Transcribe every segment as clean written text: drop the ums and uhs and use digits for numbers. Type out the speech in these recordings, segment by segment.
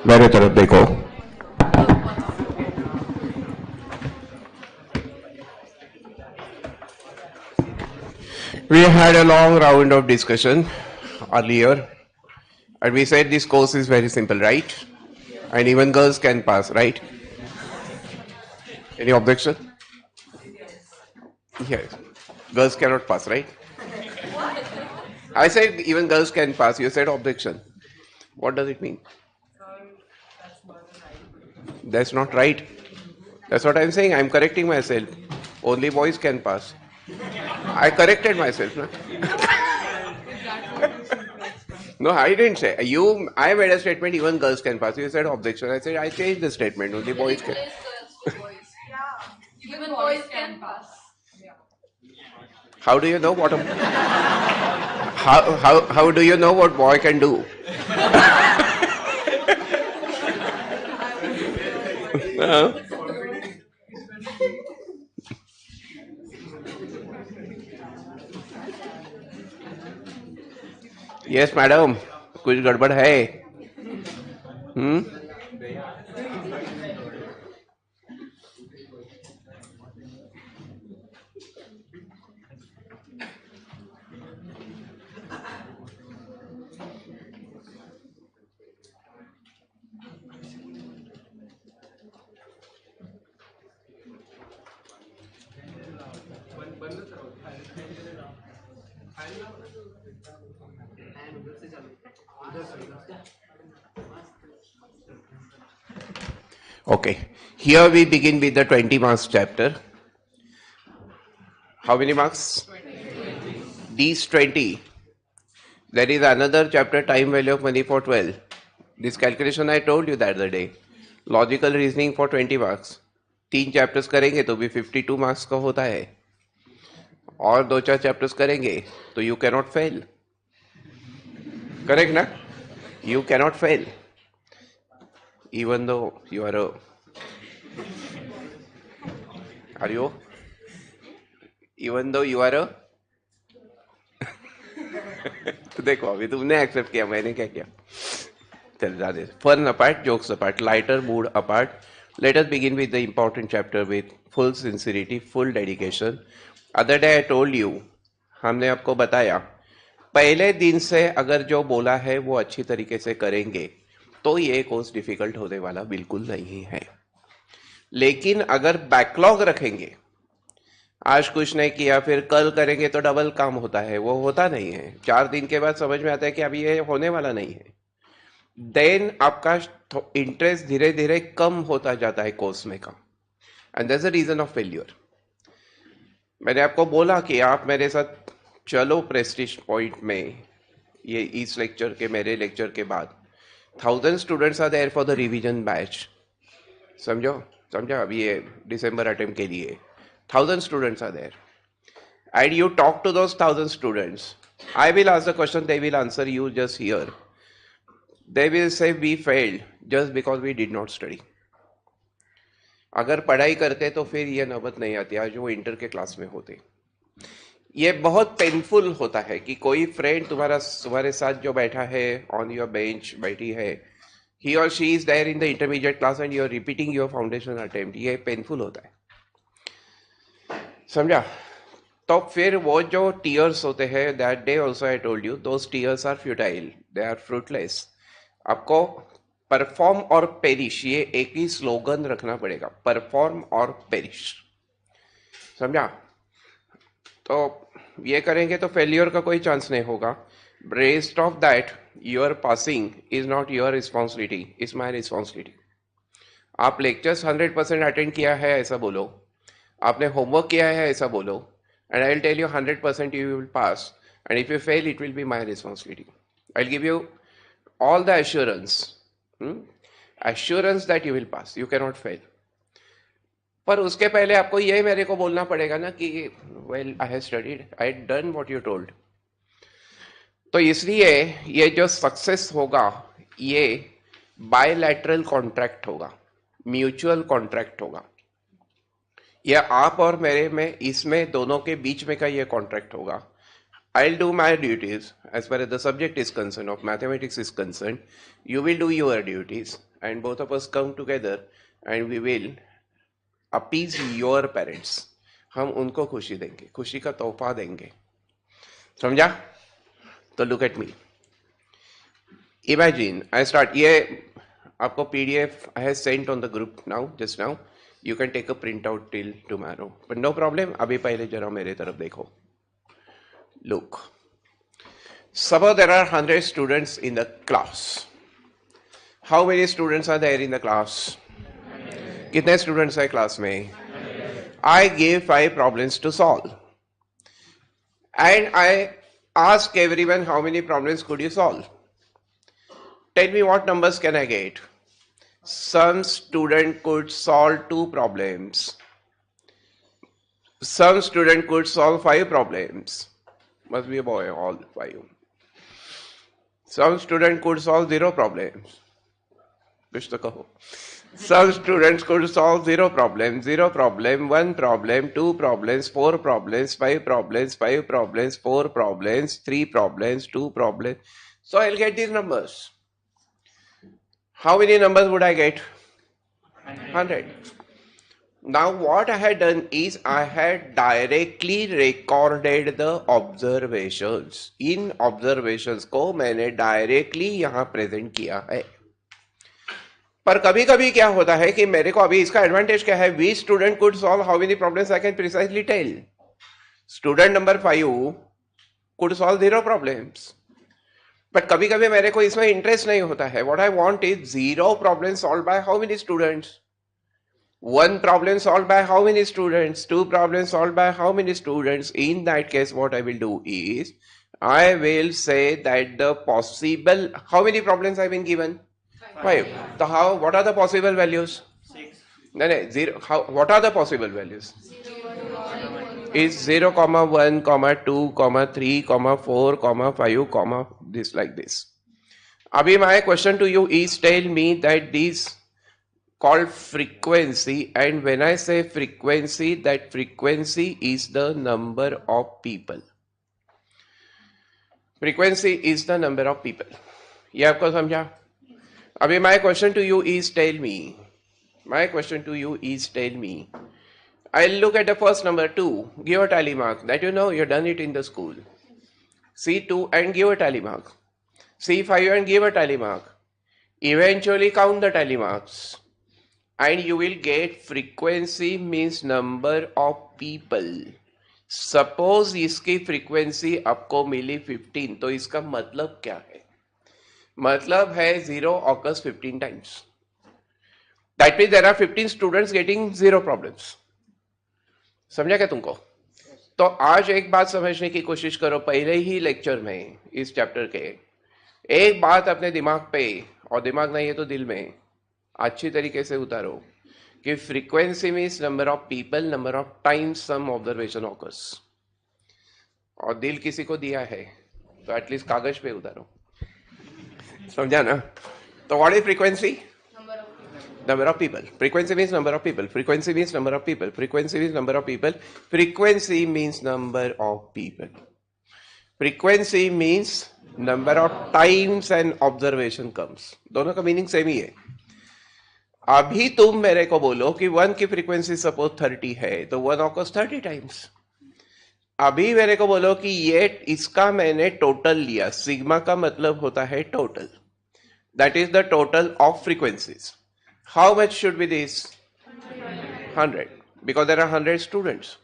मेरे तरफ देखो। We had a long round of discussion earlier, and we said this course is very simple, right? And even girls can pass, right? Any objection? Yes. Girls cannot pass, right? I said even girls can pass. You said objection. What does it mean? That's not right. That's what I'm saying. I'm correcting myself. Only boys can pass. I corrected myself. No, no, I didn't say. I made a statement, even girls can pass. You said objection. I said I changed the statement. Only boys can. Even boys can pass. How do you know what how do you know what boy can do? Yes madam, कुछ गड़बड़ है? Okay, here we begin with the 20 marks chapter. How many marks? 20. These 20. There is another chapter, time value of money, for 12. This calculation I told you the other day. Logical reasoning for 20 marks. 3 chapters करेंगे तो भी 52 marks का होता है. और 2-4 chapters करेंगे तो you cannot fail. Correct ना? You cannot fail. Even though you are a... Are you? Even though you are a... तो देखो अभी तुमने एक्सेप्ट किया, मैंने क्या किया? चल जा दे. Fun apart, jokes apart, lighter mood apart. Let us begin with the important chapter with full sincerity, full dedication. Other day I told you, हमने आपको बताया, पहले दिन से अगर जो बोला है वो अच्छी तरीके से करेंगे तो ये कोर्स डिफिकल्ट होने वाला बिल्कुल नहीं है. लेकिन अगर बैकलॉग रखेंगे, आज कुछ नहीं किया फिर कल करेंगे तो डबल काम होता है, वो होता नहीं है. 4 दिन के बाद समझ में आता है कि अभी ये होने वाला नहीं है. देन आपका इंटरेस्ट धीरे धीरे कम होता जाता है कोर्स में का, and that's the reason of failure. मैंने आपको बोला कि आप मेरे साथ चलो प्रेस्टीज पॉइंट में. ये इस लेक्चर के, मेरे लेक्चर के बाद 1000 students are there for the revision batch. समझो समझा? अभी ये दिसंबर अटेम्प्ट के लिए 1000 students are there, and you talk to those 1000 students. I will ask the question, they will answer you just here. They will say we failed just because we did not study. अगर पढ़ाई करते तो फिर ये नौबत नहीं आती आज वो इंटर के क्लास में होते. ये बहुत पेनफुल होता है कि कोई फ्रेंड तुम्हारे साथ जो बैठा है ऑन योर बेंच बैठी है, ही और she is there in the intermediate class and you are repeating your foundation attempt. ये पेनफुल होता है, समझा? तो फिर वो जो टीयर्स होते हैं, that day also I told you, those tears are futile, they are fruitless. आपको परफॉर्म और पेरिश, ये एक ही स्लोगन रखना पड़ेगा, परफॉर्म और पेरिश. समझा? तो ये करेंगे तो फेल्योर का कोई चांस नहीं होगा. Rest of that your passing is not your responsibility, is my responsibility. आप लेक्चर्स 100% अटेंड किया है ऐसा बोलो, आपने होमवर्क किया है ऐसा बोलो, and I will tell you 100% you will pass, and if you fail it will be my responsibility. I will give you all the assurance that you will pass, you cannot fail. पर उसके पहले आपको ये मेरे को बोलना पड़ेगा ना कि well I have studied, I had done what you told. तो इसलिए ये जो सक्सेस होगा ये बायलैटरल कॉन्ट्रैक्ट होगा, म्यूचुअल कॉन्ट्रैक्ट होगा. ये आप और मेरे में, इसमें दोनों के बीच में का ये कॉन्ट्रैक्ट होगा. I'll do my duties as far as the subject is concerned, of mathematics is concerned. You will do your duties, and both of us come together and we will appease your parents. हम उनको खुशी देंगे, खुशी का तोहफा देंगे, समझा? तो look at me. Imagine I start. ये आपको PDF I have sent on the group now, just now. You can take a print out till tomorrow, but no problem. अभी पहले जरा मेरे तरफ देखो. Look. Suppose there are 100 students in the class. How many students are there in the class? कितने students हैं class में? I gave 5 problems to solve. And I ask everyone how many problems could you solve? Tell me what numbers can I get? Some student could solve 2 problems. Some student could solve 5 problems. Must be a boy, all 5. Some student could solve 0 problems. कुछ तो कहो. Some students could solve 0 problems, 0 problem, 1 problem, 2 problems, 4 problems, 5 problems, 5 problems, 4 problems, 3 problems, 2 problems. So I'll get these numbers. How many numbers would I get? 100. Now what I had done is I had directly recorded the observations. In observations को मैंने directly यहाँ present किया है. पर कभी कभी क्या होता है कि मेरे को अभी इसका एडवांटेज क्या है? We student could solve how many problems I can precisely tell. Student number 5 could solve 0 problems. But कभी कभी मेरे को इसमें इंटरेस्ट नहीं होता है. What I want is 0 problem solve by how many students, 1 problem solved by how many students, 2 problems solved by how many students. In that case what I will do is I will say that the possible, how many problems I have been given? 5. So how, what are the possible values? 6. No, 0. How, what are the possible values? 0, is 0, 1, 2, 3, 4, 5, this like this. Abhi my question to you is tell me that these called frequency, and when I say frequency, that frequency is the number of people. Frequency is the number of people. ये आपको समझा? अभी my question to you is tell me. My question to you is tell me. I'll look at the first number 2. Give a tally mark. That you know you've done it in the school. See 2 and give a tally mark. See 5 and give a tally mark. Eventually count the tally marks. And you will get frequency means number of people. Suppose इसकी frequency आपको मिली 15, तो इसका मतलब क्या है? मतलब है 0 occurs 15 times. That means there are 15 students getting 0 problems. समझा क्या तुमको? तो आज एक बात समझने की कोशिश करो. पहले ही लेक्चर में इस चैप्टर के एक बात अपने दिमाग पे, और दिमाग नहीं है तो दिल में, अच्छी तरीके से उतारो कि frequency means number of people, number of times some observation occurs. और दिल किसी को दिया है तो एटलीस्ट कागज पे उतारो. समझा ना? तो what is frequency? Number of people. Frequency means number of people. Frequency means number of people. Frequency means number of people. Frequency means number of people. Frequency means number of times and observation comes. दोनों का meaning same ही है. अभी तुम मेरे को बोलो कि 1 की फ्रीक्वेंसी सपोज 30 है तो 1 ऑकर्स 30 टाइम्स. अभी मेरे को बोलो कि ये इसका मैंने टोटल लिया. सिग्मा का मतलब होता है total. That is the total of frequencies. How much should be this? 100, because there are 100 students.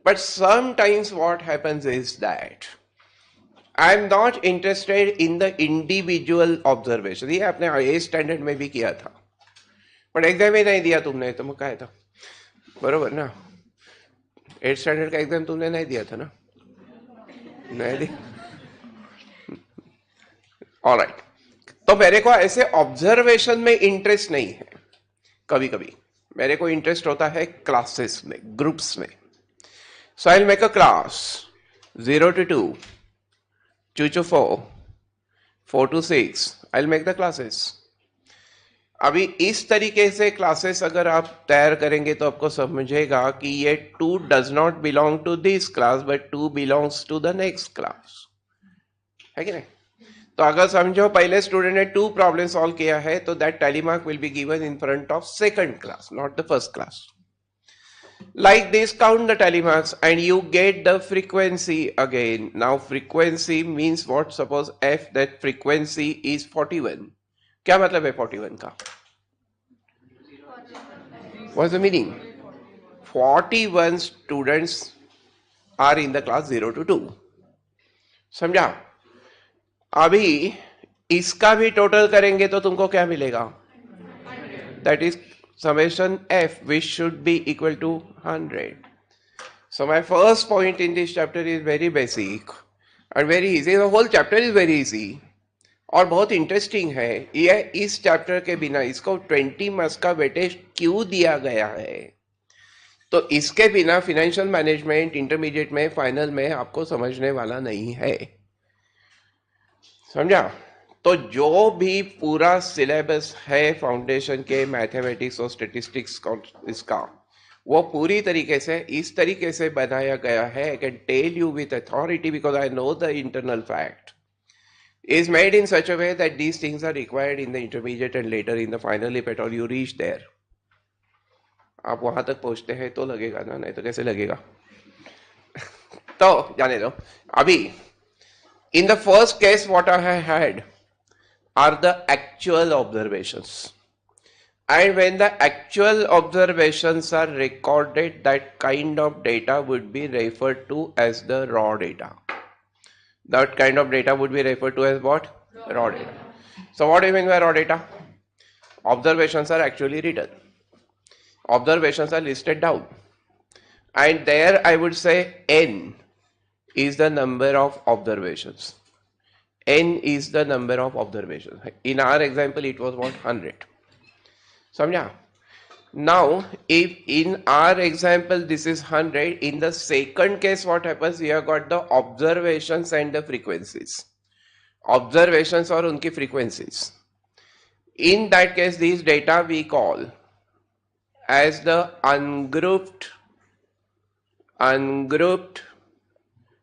But sometimes what happens is that I am not interested in the individual observation. ये आपने a standard में भी किया था, but exam ही नहीं दिया तुमने, तो मैं कहा था बरोबर ना? 8th स्टैंडर्ड का एग्जाम तुमने नहीं दिया था ना? नहीं दिया. ऑलराइट. तो मेरे को ऐसे ऑब्जर्वेशन में इंटरेस्ट नहीं है. कभी कभी मेरे को इंटरेस्ट होता है क्लासेस में, ग्रुप्स में. So I will make a class 0 to 2, 2 to 4, 4 to 6. I will make the classes. अभी इस तरीके से क्लासेस अगर आप तैयार करेंगे तो आपको समझेगा कि ये 2 does not belong to this class but 2 belongs to the next class. है कि नहीं? तो अगर समझो पहले स्टूडेंट ने 2 प्रॉब्लम सॉल्व किया है तो that tally mark will be given in front of second class, not the first class. Like this, count the tally marks and you get the frequency again. Now frequency means what? Suppose f that frequency is 41. क्या मतलब है 41 का? What's the meaning? 41 students are in the class 0 to 2. समझा? अभी इसका भी total करेंगे तो तुमको क्या मिलेगा? That is summation f, which should be equal to 100. So my first point in this chapter is very basic and very easy. The whole chapter is very easy और बहुत इंटरेस्टिंग है. ये इस चैप्टर के बिना इसको 20 मार्क्स का weightage क्यों दिया गया है? तो इसके बिना फाइनेंशियल मैनेजमेंट इंटरमीडिएट में फाइनल में आपको समझने वाला नहीं है. समझा? तो जो भी पूरा सिलेबस है फाउंडेशन के मैथमेटिक्स और स्टैटिस्टिक्स का इसका, वो पूरी तरीके से इस तरीके से बनाया गया है. I can tell you with authority because I know the internal fact. is made in such a way that these things are required in the intermediate and later in the final if at all you reach there. आप वहां तक पहुंचते हैं तो लगेगा ना, नहीं तो कैसे लगेगा? तो जाने दो. अभी in the first case what I had are the actual observations, and when the actual observations are recorded, that kind of data would be referred to as the raw data. That kind of data would be referred to as what? Raw data. So what do you mean by raw data? Observations are actually written. Observations are listed down. And there I would say n is the number of observations. N is the number of observations. In our example it was what? 100. Samjha? Now, if in our example this is 100, in the second case what happens? We have got the observations and the frequencies. Observations और उनकी frequencies. In that case, these data we call as the ungrouped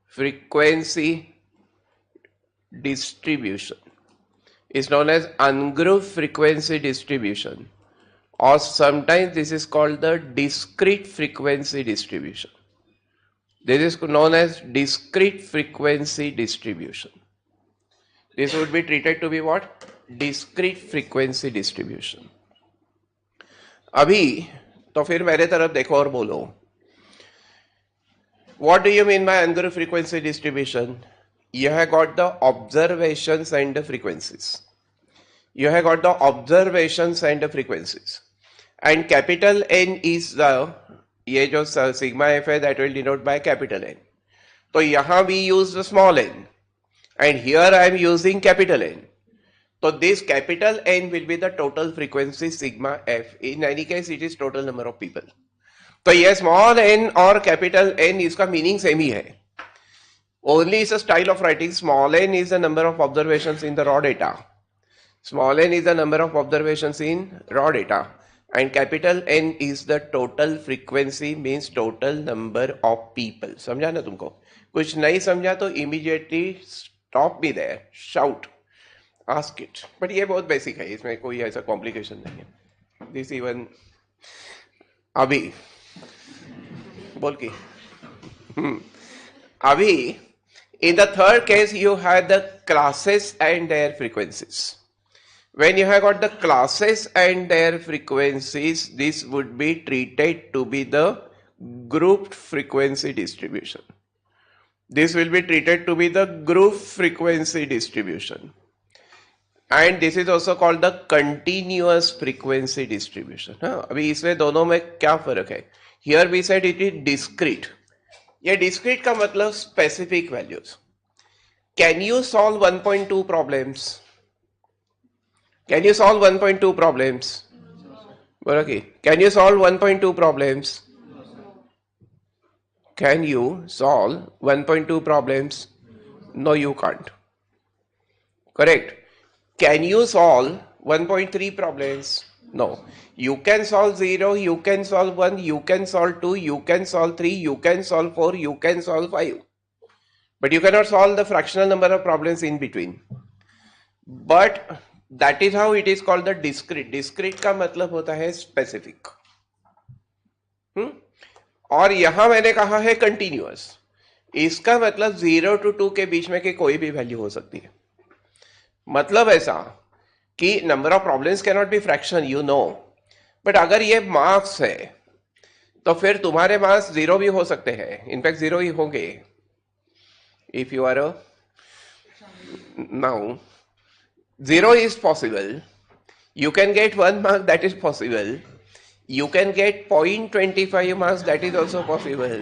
frequency distribution. Is known as ungrouped frequency distribution. Or sometimes this is called the discrete frequency distribution. This is known as discrete frequency distribution. This would be treated to be what? Discrete frequency distribution. अभी तो फिर मेरे तरफ देखो और बोलो. What do you mean by ungrouped frequency distribution? You have got the observations and the frequencies. You have got the observations and the frequencies. And capital N is the, ये जो sigma f है, that will denote by capital N. तो यहाँ we use the small n, and here I am using capital N. So this capital N will be the total frequency sigma f. In any case, it is total number of people. तो ये small n और capital N इसका meaning same ही है. Only is a style of writing. Small n is the number of observations in the raw data. Small n is the number of observations in raw data. And capital N is the total frequency, means total number of people. समझा ना तुमको? कुछ नहीं समझा तो immediately stop me there, shout, ask it. But ये बहुत basic है, इसमें कोई ऐसा complication नहीं है. This even अभी बोल की अभी in the third case you have the classes and their frequencies. When you have got the classes and their frequencies, this would be treated to be the grouped frequency distribution. This will be treated to be the group frequency distribution. And this is also called the continuous frequency distribution. अभी इसमें दोनों में क्या फर्क है? Here we said it is discrete. ये discrete का मतलब specific values. Can you solve 1.2 problems? Can you solve 1.2 problems? Okay. Can you solve 1.2 problems? Can you solve 1.2 problems? No, you can't. Correct. Can you solve 1.3 problems? No. You can solve 0, you can solve 1, you can solve 2, you can solve 3, you can solve 4, you can solve 5. But you cannot solve the fractional number of problems in between. But that is how it is called the discrete. Discrete का मतलब होता है specific. और यहां मैंने कहा है continuous. इसका मतलब 0 to 2 के बीच में की कोई भी वैल्यू हो सकती है. मतलब ऐसा कि number of problems can not be fraction, you know. But अगर ये मार्क्स है तो फिर तुम्हारे मार्क्स 0 भी हो सकते हैं. इनफैक्ट 0 ही होंगे. If you are now 0 is possible. You can get 1 mark, that is possible. You can get 0.25 marks, that is also possible.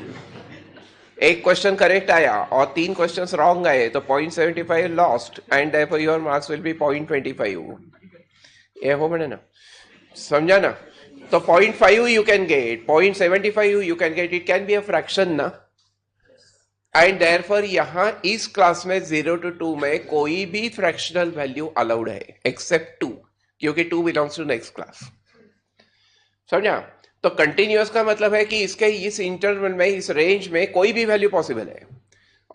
एक क्वेश्चन करेक्ट आया और 3 क्वेश्चंस रॉन्ग आए तो 0.75 lost and therefore your marks will be 0.25. ये हो बने ना, समझा ना. तो 0.5 you can get, 0.75 you can get. It can be a fraction ना. एंड देयरफॉर यहां इस क्लास में 0 to 2 में कोई भी फ्रैक्शनल वैल्यू अलाउड है एक्सेप्ट 2, क्योंकि 2 बिलोंग्स टू नेक्स्ट क्लास. समझा. तो कंटिन्यूअस का मतलब है कि इसके इस इंटरवल में, इस रेंज में कोई भी वैल्यू पॉसिबल है.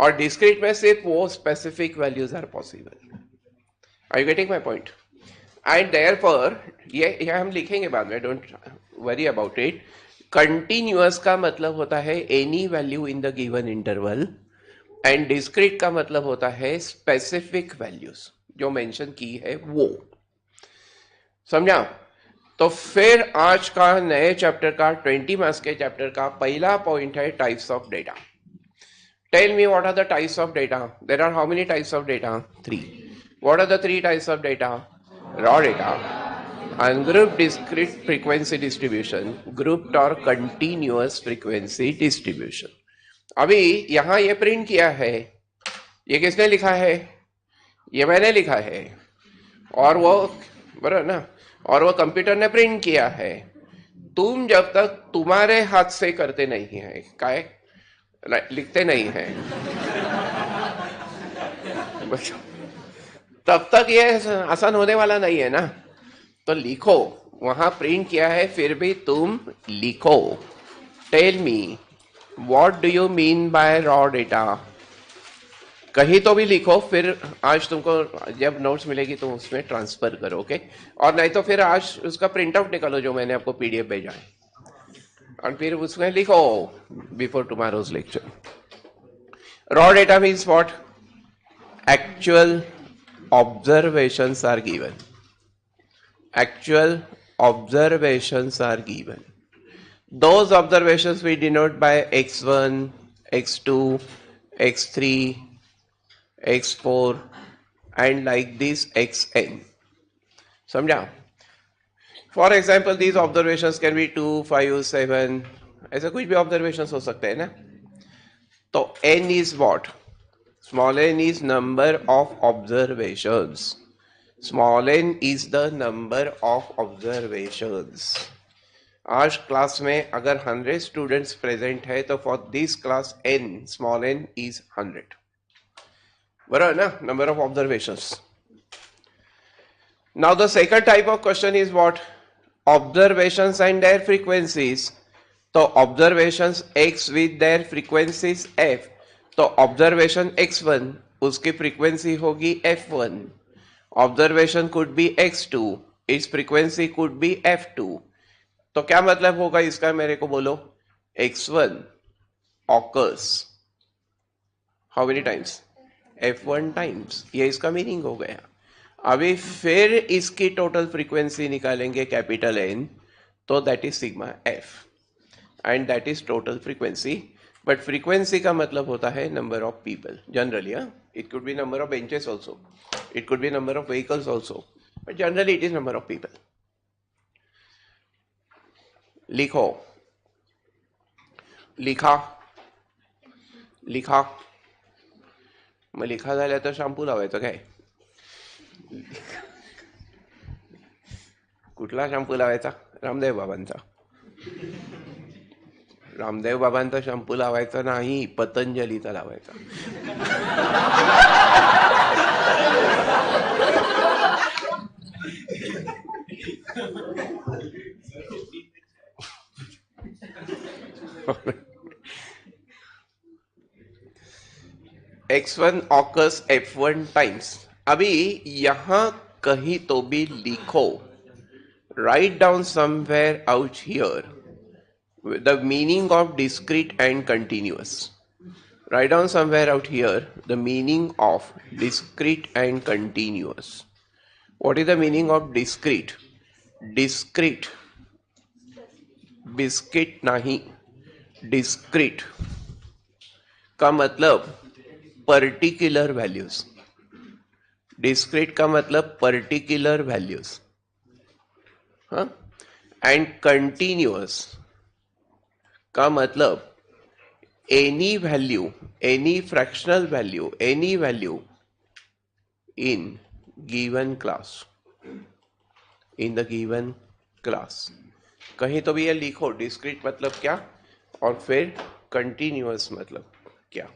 और डिस्क्रीट में सिर्फ वो specific values are possible. Are you getting my point? And therefore ये हम लिखेंगे बाद में, don't worry about it. Continuous का मतलब होता है any value in the given interval. And discrete का मतलब होता है स्पेसिफिक वैल्यूज जो मेंशन की है वो. समझा. तो फिर आज का नए चैप्टर का 20 मार्क्स के चैप्टर का पहला पॉइंट है types of data. Tell me what are the types of data. There are how many types of data? 3. What are the 3 types of data? Raw data, ungrouped discrete frequency distribution, grouped और continuous frequency distribution. अभी यहां ये print किया है. ये किसने लिखा है? ये मैंने लिखा है. और वो बराबर ना, और वो कंप्यूटर ने प्रिंट किया है. तुम जब तक तुम्हारे हाथ से करते नहीं है, काय लिखते नहीं है, तब तक ये आसान होने वाला नहीं है ना. तो लिखो, वहां प्रिंट किया है, फिर भी तुम लिखो. Tell me what do you mean by raw data. कहीं तो भी लिखो. फिर आज तुमको जब नोट्स मिलेगी तो उसमें ट्रांसफर करो. ओके. और नहीं तो फिर आज उसका प्रिंट आउट निकालो जो मैंने आपको पीडीएफ भेजा है, और फिर उसमें लिखो before tomorrow's lecture. Raw data means what? Actual observations are given. Actual observations are given. Those observations we denote by x1, x2, x3, x4 and like this xn. समझा. For example these observations can be 2, 5, 7. ऐसा कुछ भी observations हो सकते हैं ना. तो n is what? Small n is number of observations. Small n is the number of observations. आज क्लास में अगर 100 स्टूडेंट्स प्रेजेंट है तो for this class n, small n is 100. बराबर ना, number of observations. Now the second type of question is what? Observations and their frequencies. तो observations x with their frequencies f. तो observation x1, उसकी frequency होगी f1. Observation could be x2, its frequency could be f2. तो क्या मतलब होगा इसका, मेरे को बोलो. x1 occurs how many times? f1 times. ये इसका मीनिंग हो गया. अभी फिर इसकी टोटल फ्रीक्वेंसी निकालेंगे कैपिटल N, तो that is sigma f and that is total frequency. But frequency का मतलब होता है number of people generally. It could be number of benches also, it could be number of vehicles also, but generally it is number of people. लिखो, लिखा, लिखा. मग लिखा झाल्या तर शॅम्पू लावायचं काय? कुठला शॅम्पू लावायचा? रामदेव बाबांचा. रामदेव बाबांचा शॅम्पू लावायचा नाही, पतंजलीचा लावायचा. x1 occurs f1 times. अभी यहां कहीं तो भी लिखो, write down somewhere out here the meaning of discrete and continuous. Write down somewhere out here the meaning of discrete and continuous. What is the meaning of discrete? Discrete. Biscuit नहीं. Discrete का मतलब particular values. Discrete का मतलब particular values. हाँ? And continuous का मतलब any value, any fractional value, any value in given class, in the given class. कहीं तो भी ये लिखो डिस्क्रीट मतलब क्या और फिर कंटिन्यूअस मतलब क्या.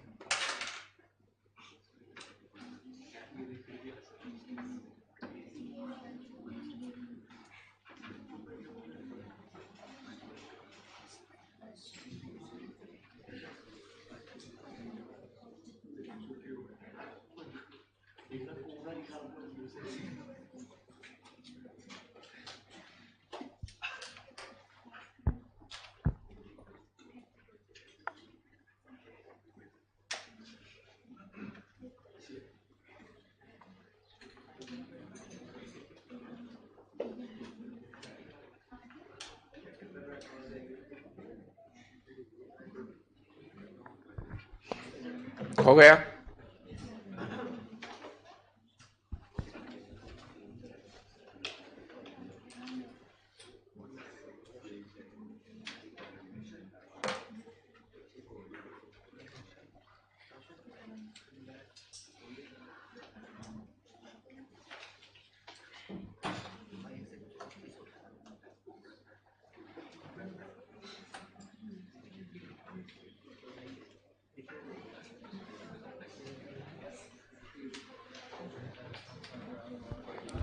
हो गया.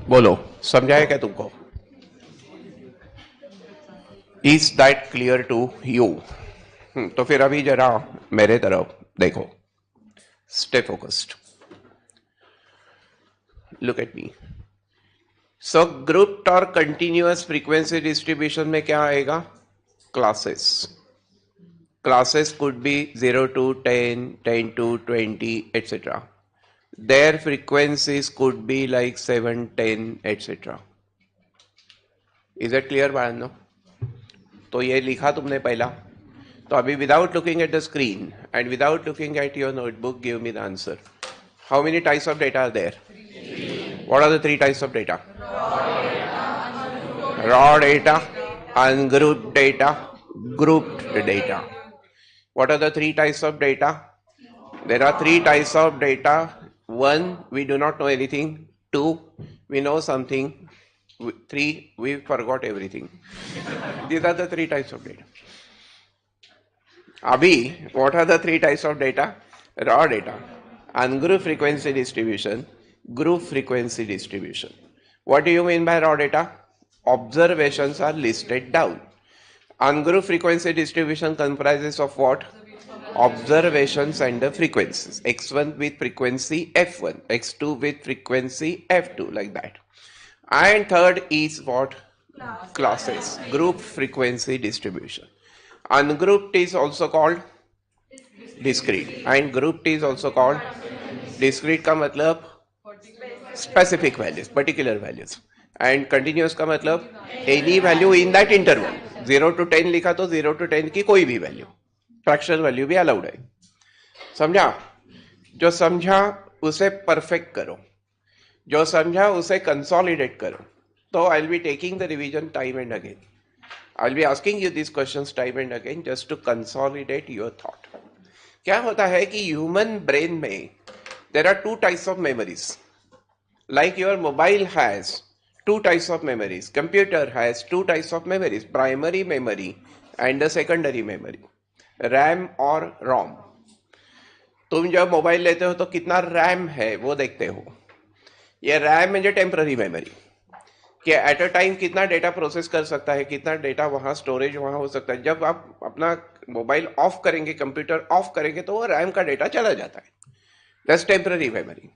बोलो समझाया क्या तुमको? Is that clear to you? तो फिर अभी जरा मेरे तरफ देखो. Stay focused. Look at me. So grouped और कंटिन्यूअस फ्रीक्वेंसी डिस्ट्रीब्यूशन में क्या आएगा? Classes. Classes could be 0 to 10, 10 to 20, etc. Their frequencies could be like 7, 10, etc. Is it clear, Bharano? तो ये लिखा तुमने पहला. तो अभी without looking at the screen and without looking at your notebook, give me the answer. How many types of data are there? 3. What are the 3 types of data? Raw data, ungrouped data, grouped data. What are the 3 types of data? There are 3 types of data. 1, we do not know anything. 2, we know something. 3, we forgot everything. These are the 3 types of data. Abhi, what are the 3 types of data? Raw data, ungrouped frequency distribution, group frequency distribution. What do you mean by raw data? Observations are listed down. Ungrouped frequency distribution comprises of what? Observations and the frequencies. X1 with frequency F1, X2 with frequency F2, like that. And third is what? Classes. Group frequency distribution. Ungrouped is also called discrete. And grouped is also called discrete का मतलब specific values, particular values. And continuous का मतलब any value in that interval. 0 to 10 लिखा तो 0 to 10 की कोई भी value. Fractional value भी अलाउड है. समझा? जो समझा उसे परफेक्ट करो, जो समझा उसे कंसोलिडेट करो. तो I will be taking the revision time and again. I will be asking you this questions time and again just to consolidate your thought. क्या होता है कि ह्यूमन ब्रेन में there are 2 types of memories. Like your mobile has 2 types of memories. Computer has 2 types of memories. Primary memory and the secondary memory. RAM और ROM. तुम जब mobile लेते हो तो कितना RAM है वो देखते हो. ये RAM है जो टेम्पररी मेमोरी कि एट अ टाइम कितना डेटा प्रोसेस कर सकता है, कितना डेटा वहाँ स्टोरेज वहाँ हो सकता है. जब आप अपना मोबाइल ऑफ करेंगे, कंप्यूटर ऑफ करेंगे तो वो RAM का डेटा चला जाता है. That's temporary memory.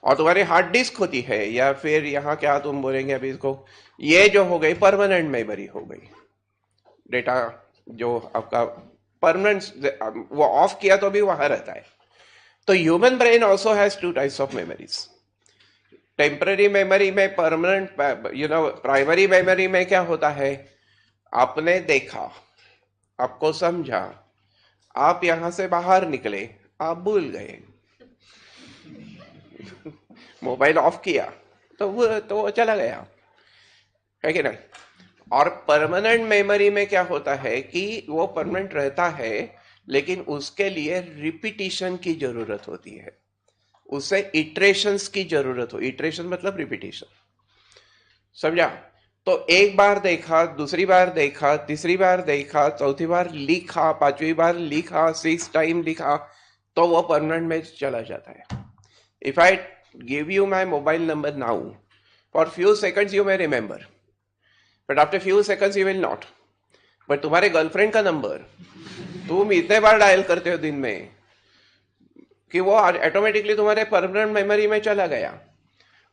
और तुम्हारी हार्ड डिस्क होती है, या फिर यहाँ क्या तुम बोलेंगे अभी इसको, ये जो हो गई परमानेंट मेमोरी हो गई। डेटा जो आपका परमानेंट, वो ऑफ किया तो भी वहां रहता है। तो human brain also has two types of memories. Temporary memory में, परमानेंट, प्राइमरी मेमोरी में क्या होता है, आपने देखा, आपको समझा, आप यहां से बाहर निकले, आप भूल गए, मोबाइल ऑफ किया तो वो चला गया, है कि नहीं। और परमानेंट मेमोरी में क्या होता है कि वो परमानेंट रहता है, लेकिन उसके लिए रिपीटिशन की जरूरत होती है, उसे इटरेशंस की जरूरत हो। इटरेशन मतलब रिपीटिशन, समझा। तो एक बार देखा, दूसरी बार देखा, तीसरी बार देखा, चौथी बार लिखा, पांचवी बार लिखा, 6 टाइम लिखा, तो वो परमानेंट में चला जाता है। If I give you my mobile number now, for few seconds you may remember, but after few seconds you will not. But तुम्हारे गर्लफ्रेंड का नंबर तुम इतने बार डायल करते हो दिन में कि वो ऑटोमेटिकली तुम्हारे परमानेंट मेमोरी में चला गया।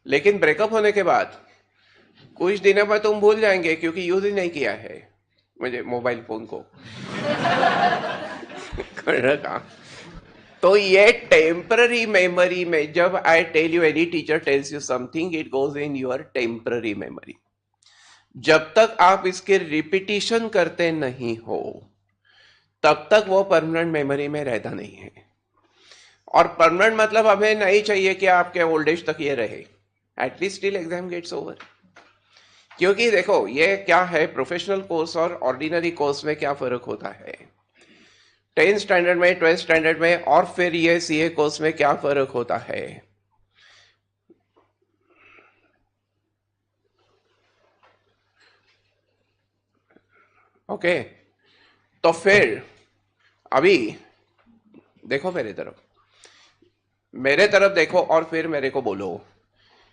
लेकिन ब्रेकअप होने के बाद कुछ दिनों में तुम भूल जाएंगे, क्योंकि यूज ही नहीं किया है मुझे मोबाइल फोन को का। तो ये टेम्पररी मेमोरी में, जब I tell you, any teacher tells you something, it goes in your temporary memory. जब तक आप इसके रिपीटिशन करते नहीं हो, तब तक वो परमानेंट मेमोरी में रहता नहीं है। और परमानेंट मतलब हमें नहीं चाहिए कि आपके ओल्ड एज तक ये रहे, at least till exam gets over. क्योंकि देखो, ये क्या है, प्रोफेशनल कोर्स और ऑर्डिनरी कोर्स में क्या फर्क होता है, 10th स्टैंडर्ड में, 12th स्टैंडर्ड में, और फिर ये सीए कोर्स में क्या फर्क होता है। ओके, तो फिर अभी देखो मेरे तरफ देखो, और फिर मेरे को बोलो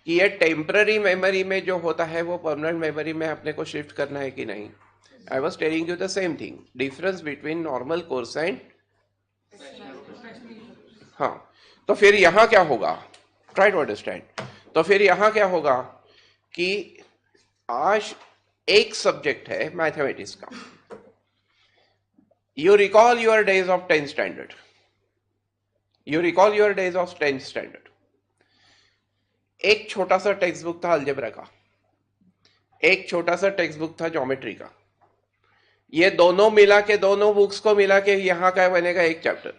कि ये टेम्पररी मेमोरी में जो होता है वो परमानेंट मेमोरी में अपने को शिफ्ट करना है कि नहीं। I was telling you the same thing, difference between normal course and, हाँ। तो फिर यहां क्या होगा, ट्राई टू अंडरस्टैंड। तो फिर यहां क्या होगा कि आज एक सब्जेक्ट है मैथमेटिक्स का, you recall your days of 10th standard, you recall your days of 10th standard. एक छोटा सा टेक्स्ट बुक था अलजेब्रा का, एक छोटा सा टेक्स्ट बुक था ज्योमेट्री का। ये दोनों मिला के, दोनों बुक्स को मिला के यहां का बनेगा एक चैप्टर।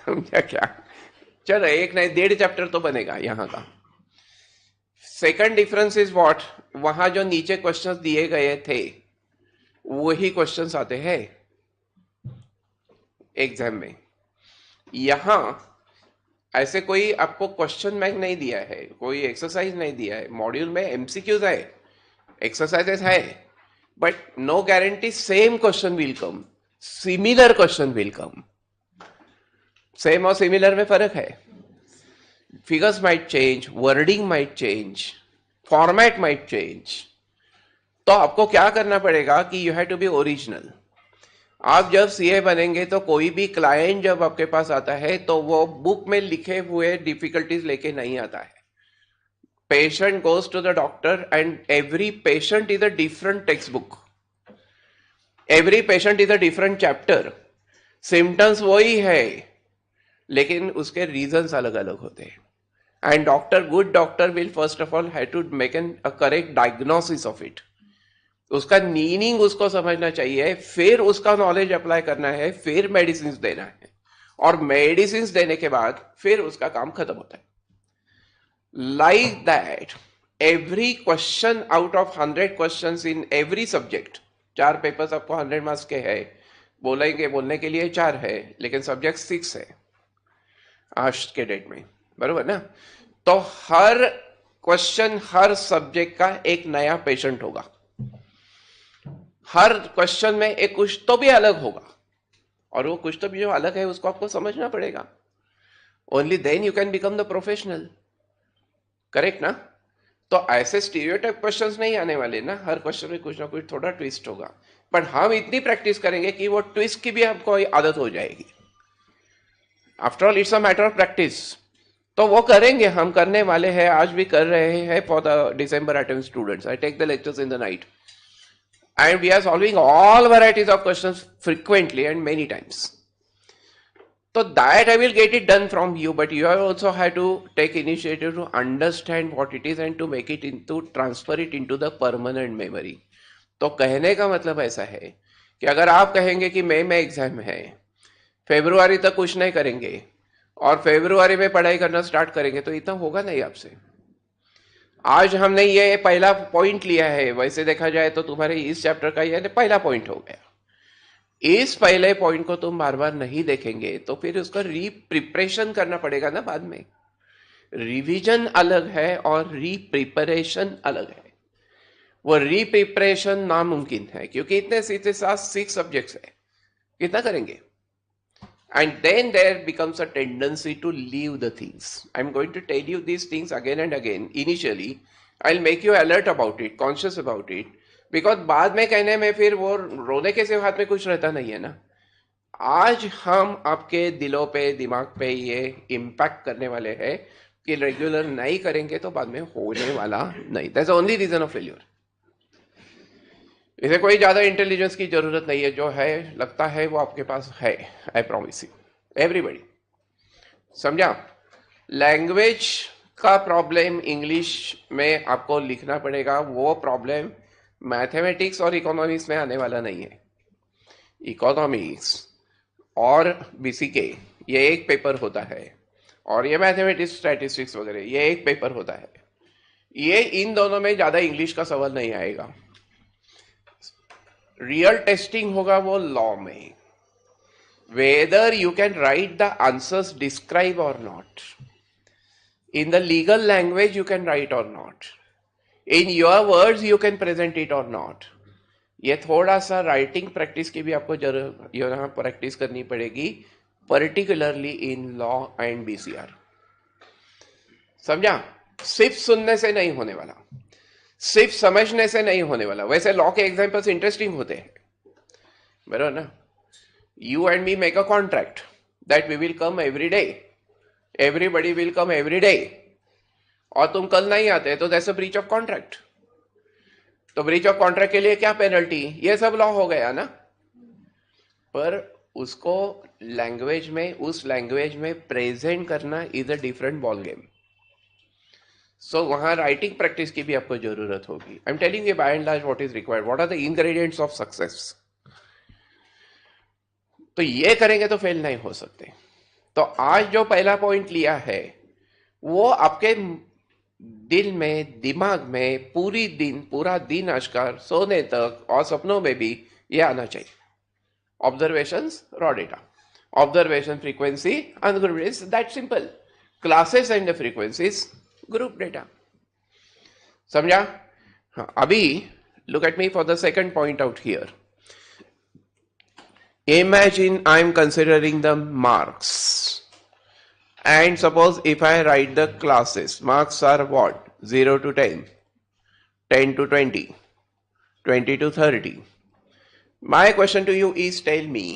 समझा क्या? चलो, एक नहीं 1.5 चैप्टर तो बनेगा यहां का। सेकंड डिफरेंस इज व्हाट, वहां जो नीचे क्वेश्चंस दिए गए थे वही क्वेश्चंस आते हैं एग्जाम में। यहां ऐसे कोई आपको क्वेश्चन बैंक नहीं दिया है, कोई एक्सरसाइज नहीं दिया है। मॉड्यूल में एमसीक्यूज है, एक्सरसाइजेस है, but no guarantee same question will come, similar question will come. Same और सिमिलर में फर्क है, figures might change, wording might change, format might change. तो आपको क्या करना पड़ेगा कि you have to be original. आप जब सीए बनेंगे तो कोई भी क्लाइंट जब आपके पास आता है तो वो बुक में लिखे हुए डिफिकल्टीज लेके नहीं आता है। Patient goes to the doctor and every patient is a different text book, every patient is a different chapter. Symptoms वही है, लेकिन उसके रीजंस अलग अलग होते हैं। And doctor, good doctor will first of all have to make an a correct diagnosis of it. उसका meaning उसको समझना चाहिए, फिर उसका नॉलेज अप्लाई करना है, फिर मेडिसिन देना है, और मेडिसिन देने के बाद फिर उसका काम खत्म होता है। Like that every question out of 100 questions in every subject, 4 papers आपको 100 मार्क्स के है, बोलेंगे बोलने के लिए 4 है, लेकिन सब्जेक्ट 6 है आज के डेट में, बरोबर ना। तो हर क्वेश्चन, हर सब्जेक्ट का एक नया पेशेंट होगा, हर क्वेश्चन में एक कुछ तो भी अलग होगा, और वो कुछ तो भी जो अलग है उसको आपको समझना पड़ेगा। Only then you can become the professional, correct ना। तो ऐसे स्टीरियोटाइप क्वेश्चंस नहीं आने वाले ना, हर क्वेश्चन में कुछ ना कुछ थोड़ा ट्विस्ट होगा, पर हम इतनी प्रैक्टिस करेंगे कि वो ट्विस्ट की भी हमको आदत हो जाएगी। After all it's a matter of practice. तो वो करेंगे, हम करने वाले हैं, आज भी कर रहे हैं for the December attempt students. I take the lectures in the night and we are solving all varieties of questions frequently and many times. So that I will get it done from you, but you also have to take initiative to understand what it is and to make it into, transfer it into the permanent memory. तो कहने का मतलब ऐसा है कि अगर आप कहेंगे कि मई में एग्जाम है, फरवरी तक कुछ नहीं करेंगे और फरवरी में पढ़ाई करना स्टार्ट करेंगे तो इतना होगा नहीं आपसे। आज हमने ये पहला पॉइंट लिया है, वैसे देखा जाए तो तुम्हारे इस चैप्टर का ये पहला पॉइंट हो गया। इस पहले पॉइंट को तुम बार बार नहीं देखेंगे तो फिर उसका रीप्रिपरेशन करना पड़ेगा ना बाद में। रिवीजन अलग है और रीप्रिपरेशन अलग है। वो रीप्रिपरेशन नामुमकिन है क्योंकि इतने सीधे साथ 6 सब्जेक्ट्स है, कितना करेंगे? And then there becomes a tendency to leave the things. I'm going to tell you these things again and again. Initially, I'll make you alert about it, conscious about it, because बाद में कहने में फिर वो रोने के सिवा हाथ में कुछ रहता नहीं है ना। आज हम आपके दिलों पे, दिमाग पे ये इम्पैक्ट करने वाले हैं कि रेगुलर नहीं करेंगे तो बाद में होने वाला नहीं। That's the only reason of failure. इसे कोई ज्यादा इंटेलिजेंस की जरूरत नहीं है, जो है लगता है वो आपके पास है। I promise you everybody. समझा? लैंग्वेज का प्रॉब्लम इंग्लिश में आपको लिखना पड़ेगा, वो प्रॉब्लम मैथमेटिक्स और इकोनॉमिक्स में आने वाला नहीं है। इकोनॉमिक्स और बीसीके ये एक पेपर होता है और ये मैथमेटिक्स, स्टैटिस्टिक्स वगैरह ये एक पेपर होता है। ये इन दोनों में ज्यादा इंग्लिश का सवाल नहीं आएगा। रियल टेस्टिंग होगा वो लॉ में, whether you can write the answers describe or not, in the legal language you can write or not, in your words you can present it or not. ये थोड़ा सा राइटिंग प्रैक्टिस की भी आपको जरूर यहाँ प्रैक्टिस करनी पड़ेगी, particularly in law and BCR. समझा? सिर्फ सुनने से नहीं होने वाला, सिर्फ समझने से नहीं होने वाला। वैसे लॉ के एग्जांपल्स इंटरेस्टिंग होते हैं, बराबर ना? You and me make a contract that we will come every day, everybody will come every day, और तुम कल नहीं आते तो that's a breach of contract. तो ब्रीच ऑफ कॉन्ट्रैक्ट के लिए क्या पेनल्टी? ये सब लॉ हो गया ना। पर उसको लैंग्वेज में, उस लैंग्वेज में प्रेजेंट करना is a different ball game. So वहां राइटिंग प्रैक्टिस की भी आपको जरूरत होगी। I am telling you by and large what is required, what are the ingredients of success. तो ये करेंगे तो फेल नहीं हो सकते। तो आज जो पहला पॉइंट लिया है वो आपके दिल में, दिमाग में पूरा दिन आज का सोने तक और सपनों में भी ये आना चाहिए। Observations, raw data, observation, frequency, ungroup, that simple. Classes and the frequencies, group data. समझा? हाँ, अभी look at me for the second point out here. Imagine I am considering the marks, and suppose if I write the classes, marks are what? 0 to 10, 10 to 20, 20 to 30. My question to you is, tell me,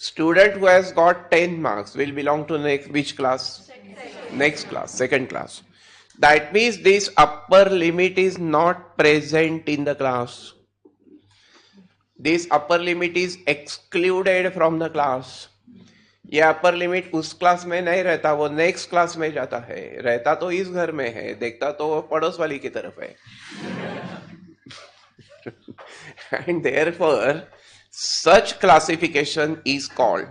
student who has got 10 marks will belong to which class? Next class, second class. That means this upper limit is not present in the class. This upper limit is excluded from the class. ये upper limit उस class में नहीं रहता, वो next class में जाता है। रहता तो इस घर में है, देखता तो वो पड़ोस वाली की तरफ है। And therefore such classification is called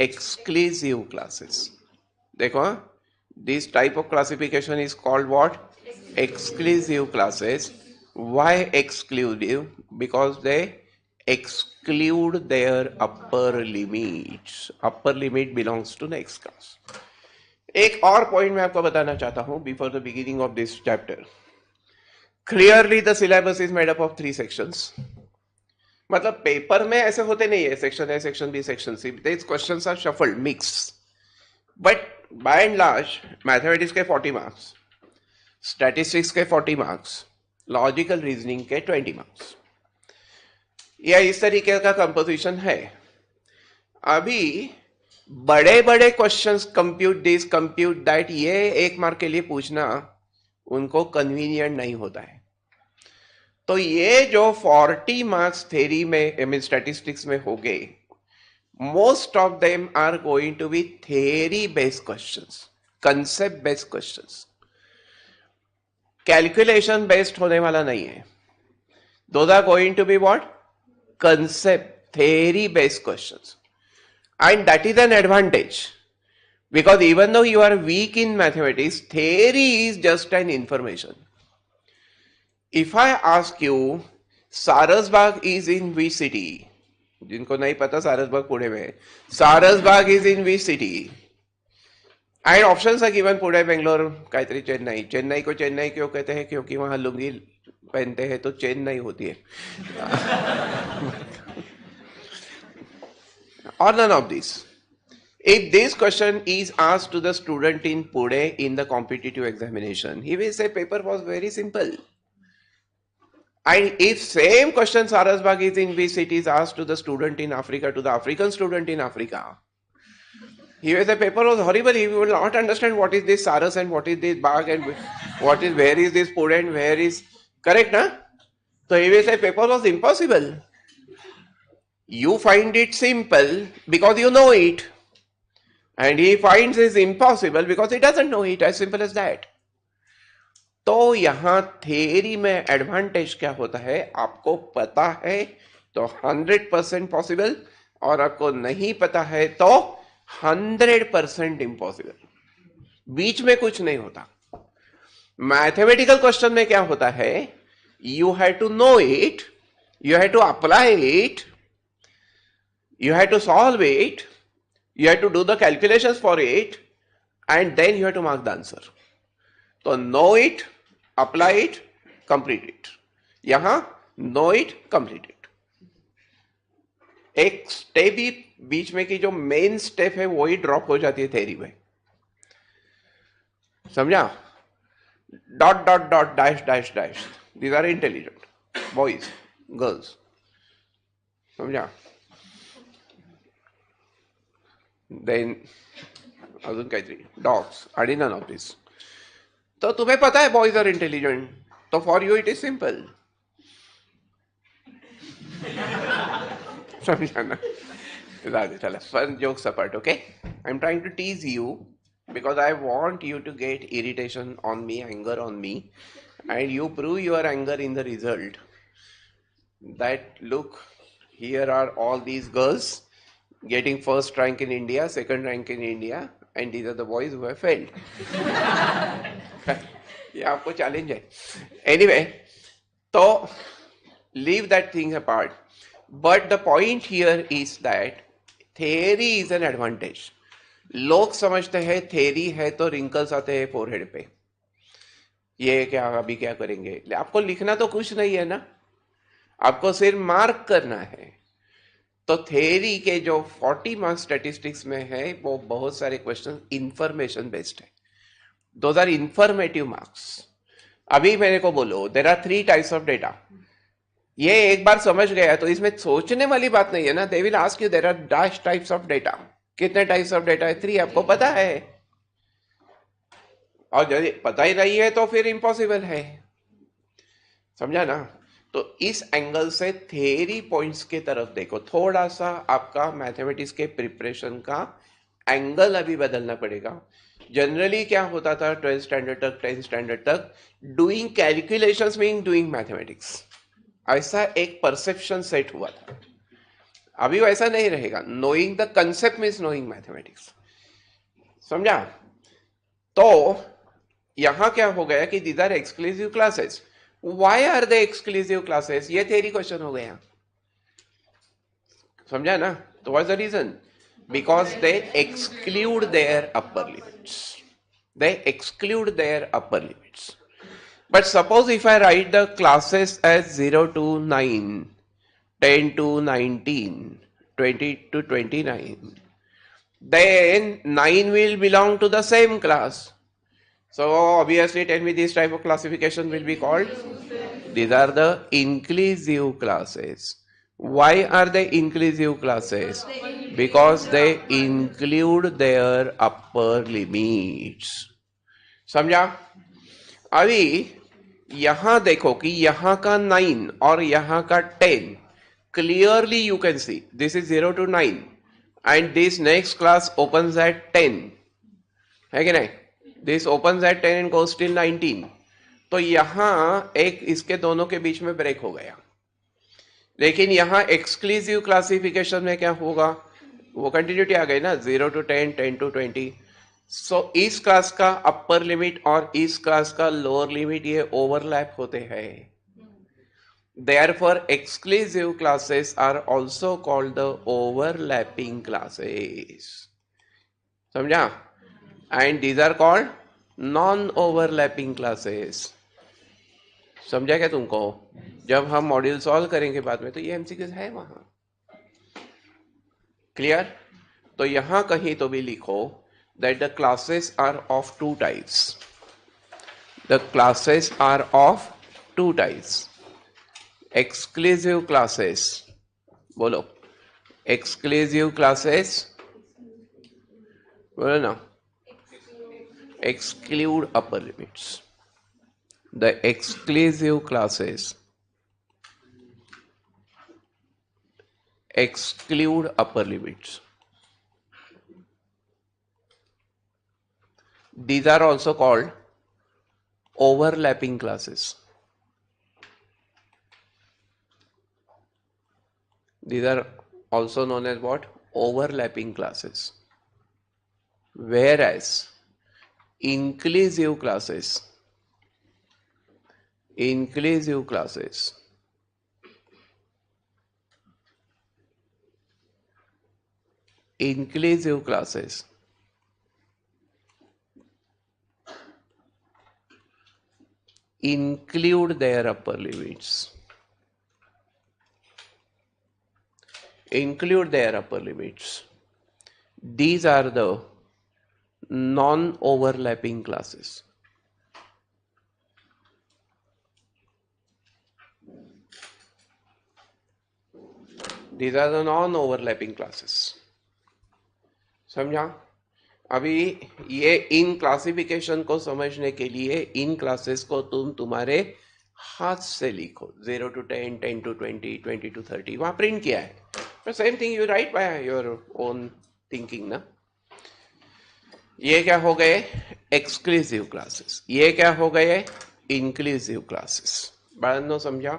exclusive classes. देखो, this type of classification is called what? Exclusive classes. Why exclusive? Because they exclude their upper limits. Upper limit belongs to next class. एक और point मैं आपको बताना चाहता हूं before the beginning of this chapter. Clearly the syllabus is made up of 3 sections. मतलब paper में ऐसे होते नहीं है, section A, section B, section C. This questions are shuffled, mix. But by and large mathematics के 40 marks, statistics के 40 marks, logical reasoning के 20 marks, या इस तरीके का कंपोजिशन है। अभी बड़े बड़े questions, compute this compute that, ये 1 मार्क के लिए पूछना उनको कन्वीनियंट नहीं होता है। तो ये जो 40 मार्क्स थ्योरी में, आई मीन स्टैटिस्टिक्स में हो गए, most of them are going to be theory based questions, concept based questions, calculation based होने वाला नहीं है। Those are going to be what, concept, theory based questions, and that is an advantage, because even though you are weak in mathematics, theory is just an information. If I ask you Sarasbagh is in which city, जिनको नहीं पता सारसबाग पुणे में, Saras Baug is in which city, and options are given Pune, Bangalore, कायत्री, Chennai. Chennai को चेन्नई क्यों कहते हैं? क्योंकि वहां लुंगी पहनते हैं तो चेन नहीं होती है। Or none of these. If this question is asked to the student in Pune in the competitive examination, he will say paper was very simple. And if same question Sarasbagh is in which city is asked to the student in Africa, to the African student in Africa, he will say paper was horrible. He will not understand what is this Saras and what is this Bagh and what is, where is this Pune and where is, correct, na? So he will say paper was impossible. You find it simple because you know it, and he finds it impossible because he doesn't know it, as simple as that. तो यहां theory में advantage क्या होता है? आपको पता है तो 100% पॉसिबल, और आपको नहीं पता है तो 100% इम्पॉसिबल। बीच में कुछ नहीं होता। मैथमेटिकल क्वेश्चन में क्या होता है? You have to know it, you have to apply it, you have to solve it, you have to do the calculations for it, and then you have to mark the answer. So know it, apply it, complete it. यहां know it, complete it. एक step ही बीच में की जो main step है वही drop हो जाती है थ्योरी में, समझा? Dot dot dot dash dash dash, these are intelligent boys, girls, समझा? देन अजून काहीतरी डॉग्स आणि नन ऑफ दिस। तो तुम्हें पता है बॉयज आर इंटेलिजेंट, तो for you it is simple, समझा ना? चला, fun jokes apart, okay? I am trying to tease you because I want you to get irritation on me, anger on me, and you prove your anger in the result. That look, here are all these girls getting first rank in India, second rank in India, and these are the boys who have failed. ये आपको challenge है। Anyway, तो leave that thing apart. But the point here is that theory is an advantage. लोग समझते हैं theory है तो wrinkles आते हैं फोरहेड पे, ये क्या अभी क्या करेंगे? आपको लिखना तो कुछ नहीं है ना, आपको सिर्फ मार्क करना है। तो थ्योरी के जो 40 मार्क्स स्टैटिस्टिक्स में है वो बहुत सारे क्वेश्चन इंफॉर्मेशन बेस्ड है, दोज आर इंफॉर्मेटिव मार्क्स। अभी मेरे को बोलो there are 3 types of data, ये एक बार समझ गया तो इसमें सोचने वाली बात नहीं है ना। They will ask you there are dash types of data, कितने टाइप्स ऑफ डेटा है? 3, आपको पता है, और यदि पता ही नहीं है तो फिर इम्पॉसिबल है, समझा ना? तो इस एंगल से थ्योरी पॉइंट्स के तरफ देखो, थोड़ा सा आपका मैथमेटिक्स के प्रिपरेशन का एंगल अभी बदलना पड़ेगा। जनरली क्या होता था 12th स्टैंडर्ड तक, 10th स्टैंडर्ड तक, doing calculations mean doing mathematics, ऐसा एक परसेप्शन सेट हुआ था। अभी वैसा नहीं रहेगा। Knowing the concept means knowing mathematics, समझा? तो यहां क्या हो गया कि these are exclusive classes. Why are they exclusive classes? ये थ्योरी क्वेश्चन हो गया, समझा ना? तो what is the reason? Because they exclude their upper limits, they exclude their upper limits. But suppose if I write the classes as 0 to 9, 10 to 19, 20 to 29, then 9 will belong to the same class. So obviously tell me this type of classification will be called? These are the inclusive classes. Why are they inclusive classes? because they include their upper limits. समझा? अभी यहां देखो कि यहां का 9 और यहां का 10 clearly you can see this is 0 to 9 and this next class opens at 10, है कि नहीं? This opens at 10 and goes till 19. तो यहां एक इसके दोनों के बीच में ब्रेक हो गया, लेकिन यहां एक्सक्लूसिव क्लासिफिकेशन में क्या होगा? वो कंटिन्यूटी आ गई ना, 0 to 10, 10 to 20. सो इस क्लास का अपर लिमिट और इस क्लास का लोअर लिमिट ये ओवरलैप होते हैं. Therefore, exclusive classes are also called the overlapping classes. समझा? And these are called non-overlapping classes. समझा क्या तुमको? जब हम मॉड्यूल सॉल्व करेंगे बाद में तो ये एमसीक्यूज है वहां. क्लियर? तो यहां कहीं तो भी लिखो that the classes are of two types. The classes are of two types. Exclusive classes. बोलो. Exclusive classes. बोलो ना. Exclude upper limits. The exclusive classes exclude upper limits. These are also called overlapping classes. These are also known as what? Overlapping classes. Whereas inclusive classes inclusive classes include their upper limits. These are the non-overlapping classes. These are the non-overlapping classes. समझा? अभी ये in classification को समझने के लिए इन classes को तुम तुम्हारे हाथ से लिखो. 0 to 10, 10 to 20, 20 to 30 वहां प्रिंट किया है. but same thing you write by your own thinking ना. ये क्या हो गए? Exclusive classes. ये क्या हो गए? Inclusive classes. बाळांनो समझा?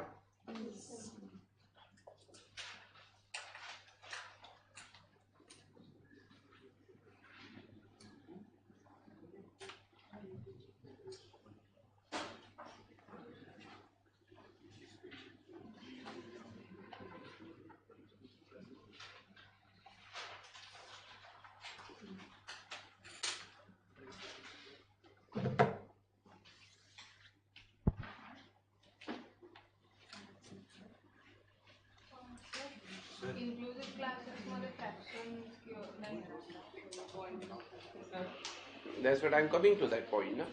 That's what I'm coming to that point. No?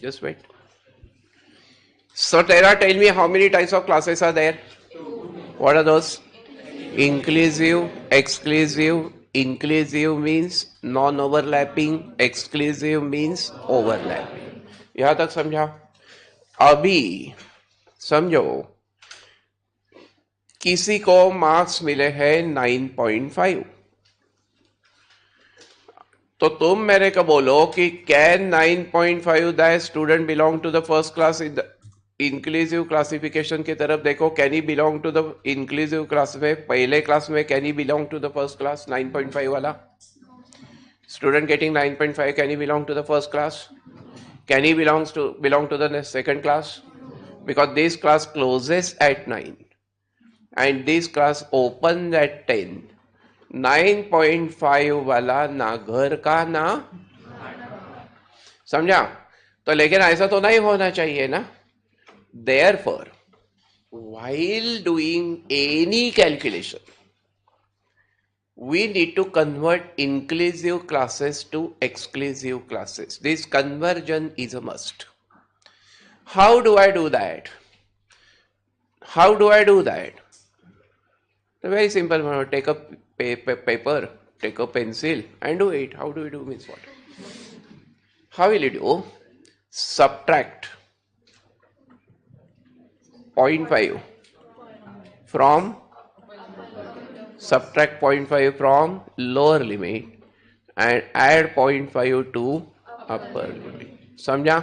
Just wait. So Tara, tell me how many types of classes are there? What are those? Inclusive, exclusive. Inclusive means non-overlapping. Exclusive means overlapping. यहाँ तक समझा? अभी समझो, किसी को marks मिले हैं 9.5. तो तुम मेरे को बोलो कि can 9.5 that student belong to the first class in the inclusive classification की तरफ देखो. Can he belong to the inclusive class में? पहले क्लास में can he belong to the first class? 9.5 वाला student getting 9.5, can he belong to the first class? Can he belong to the second class? Because this class closes at 9 and this class open at 10. 9.5 वाला ना घर का ना. समझा? तो लेकिन ऐसा तो नहीं होना चाहिए ना. Therefore, while doing any calculation, we need to convert inclusive classes to exclusive classes. This conversion is a must. How do I do that? Very simple. Take a paper, take a pencil and do it. How do we do means what? How will you do? Subtract 0.5 from subtract 0.5 from lower limit and add 0.5 to upper limit. समझा?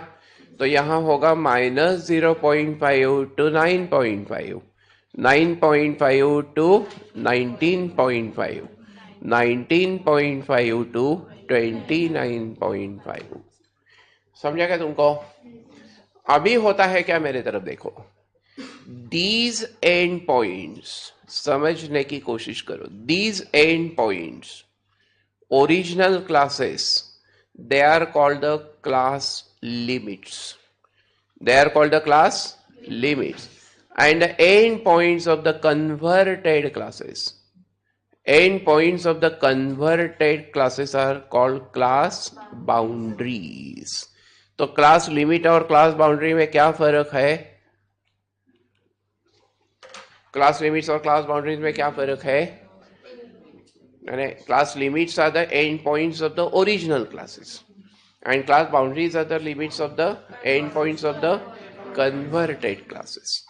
तो यहाँ होगा minus 0.5 to 9.5, 9.5 to 19.5, 19.5 to 29.5. समझा क्या तुमको? अभी होता है क्या, मेरे तरफ देखो. These end points समझने की कोशिश करो. These end points, original classes, they are called the class limits. They are called the class limits. And the end points of the converted classes, end points of the converted classes are called class boundaries. तो class limit और class boundary में क्या फर्क है? Class limits और class boundaries में क्या फर्क है? Class limits are the end points of the original classes and class boundaries are the limits of the end points of the converted classes.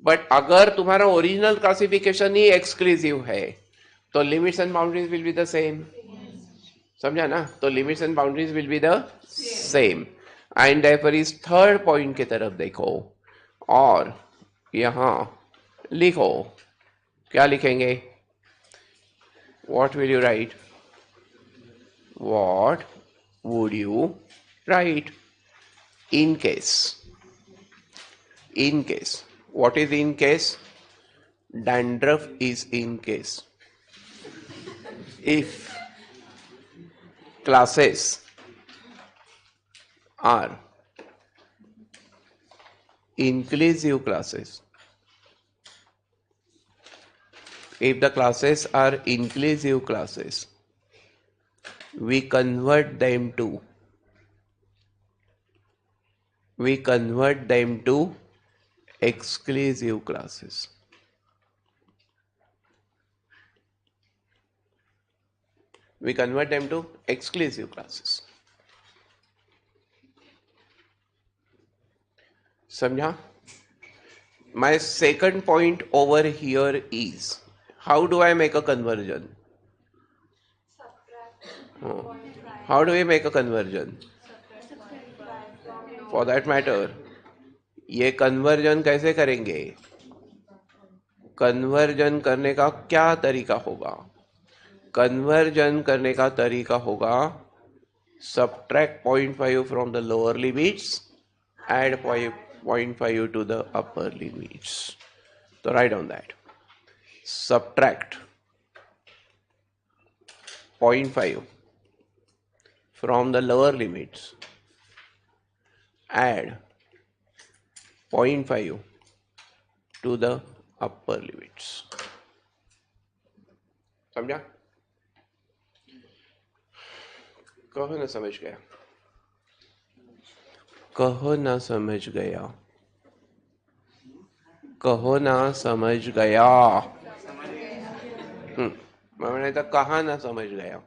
But अगर तुम्हारा ओरिजिनल क्लासिफिकेशन ही exclusive है तो limits and boundaries will be the same. समझा ना? तो limits and boundaries will be the same. And therefore इस third point की तरफ देखो और यहां लिखो. क्या लिखेंगे? What will you write? What would you write? In case. In case. What is in case? Dandruff is in case. If classes are inclusive classes, if the classes are inclusive classes, we convert them to exclusive classes. We convert them to exclusive classes. समझा? My second point over here is, how do I make a conversion? How do we make a conversion? For that matter, ये conversion कैसे करेंगे? Conversion करने का क्या तरीका होगा? Conversion करने का तरीका होगा subtract 0.5 from the lower limits, add 0.5 to the upper limits. So write down that. Subtract 0.5 from the lower limits, add 0.5 to the upper limits. समझा? कहो ना समझ गया. कहो ना समझ गया. कहो ना समझ गया. मैंने तो कहा ना समझ गया.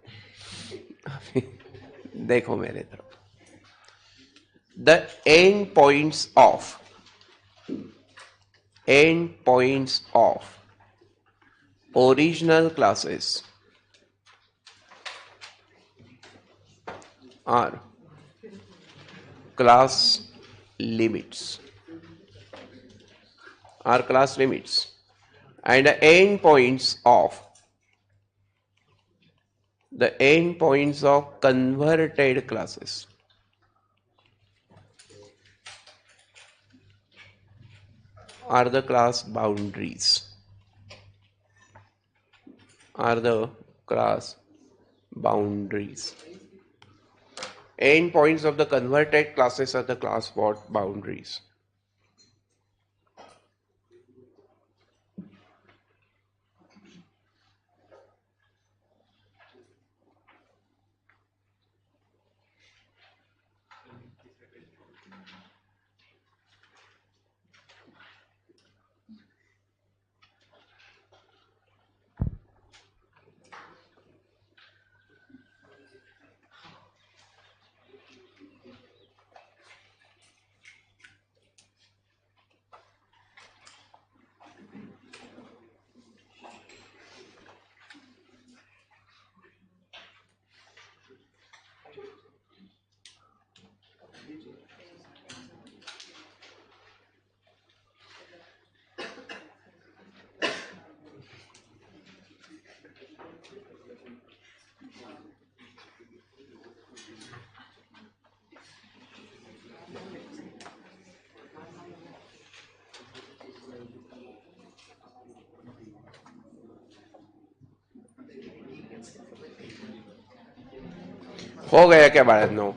देखो मेरे तरफ. The end points of original classes are class limits. And the end points of converted classes are the class boundaries. End points of the converted classes are the class boundaries. हो गया क्या बाळांनो?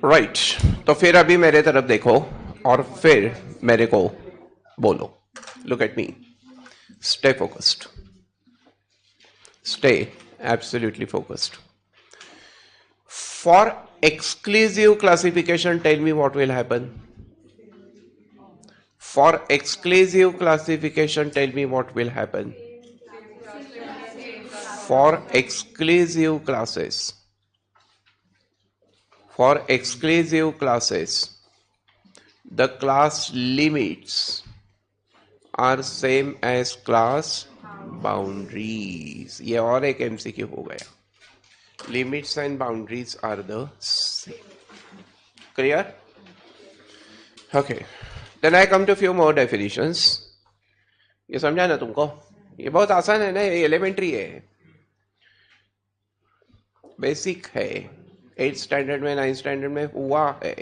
राइट तो फिर अभी मेरे तरफ देखो और फिर मेरे को बोलो. Look at me. Stay focused. Stay absolutely focused. For exclusive classification, tell me what will happen. For exclusive classification, tell me what will happen. For exclusive classes. For exclusive classes, the class limits are same as class boundaries. ये और एक MCQ हो गया. Limits and boundaries are the same. Clear? Okay. Then I come to few more definitions. ये समझा ना तुमको? ये बहुत आसान है ना, ये एलिमेंट्री है, बेसिक है, 8th स्टैंडर्ड में 9th स्टैंडर्ड में हुआ है,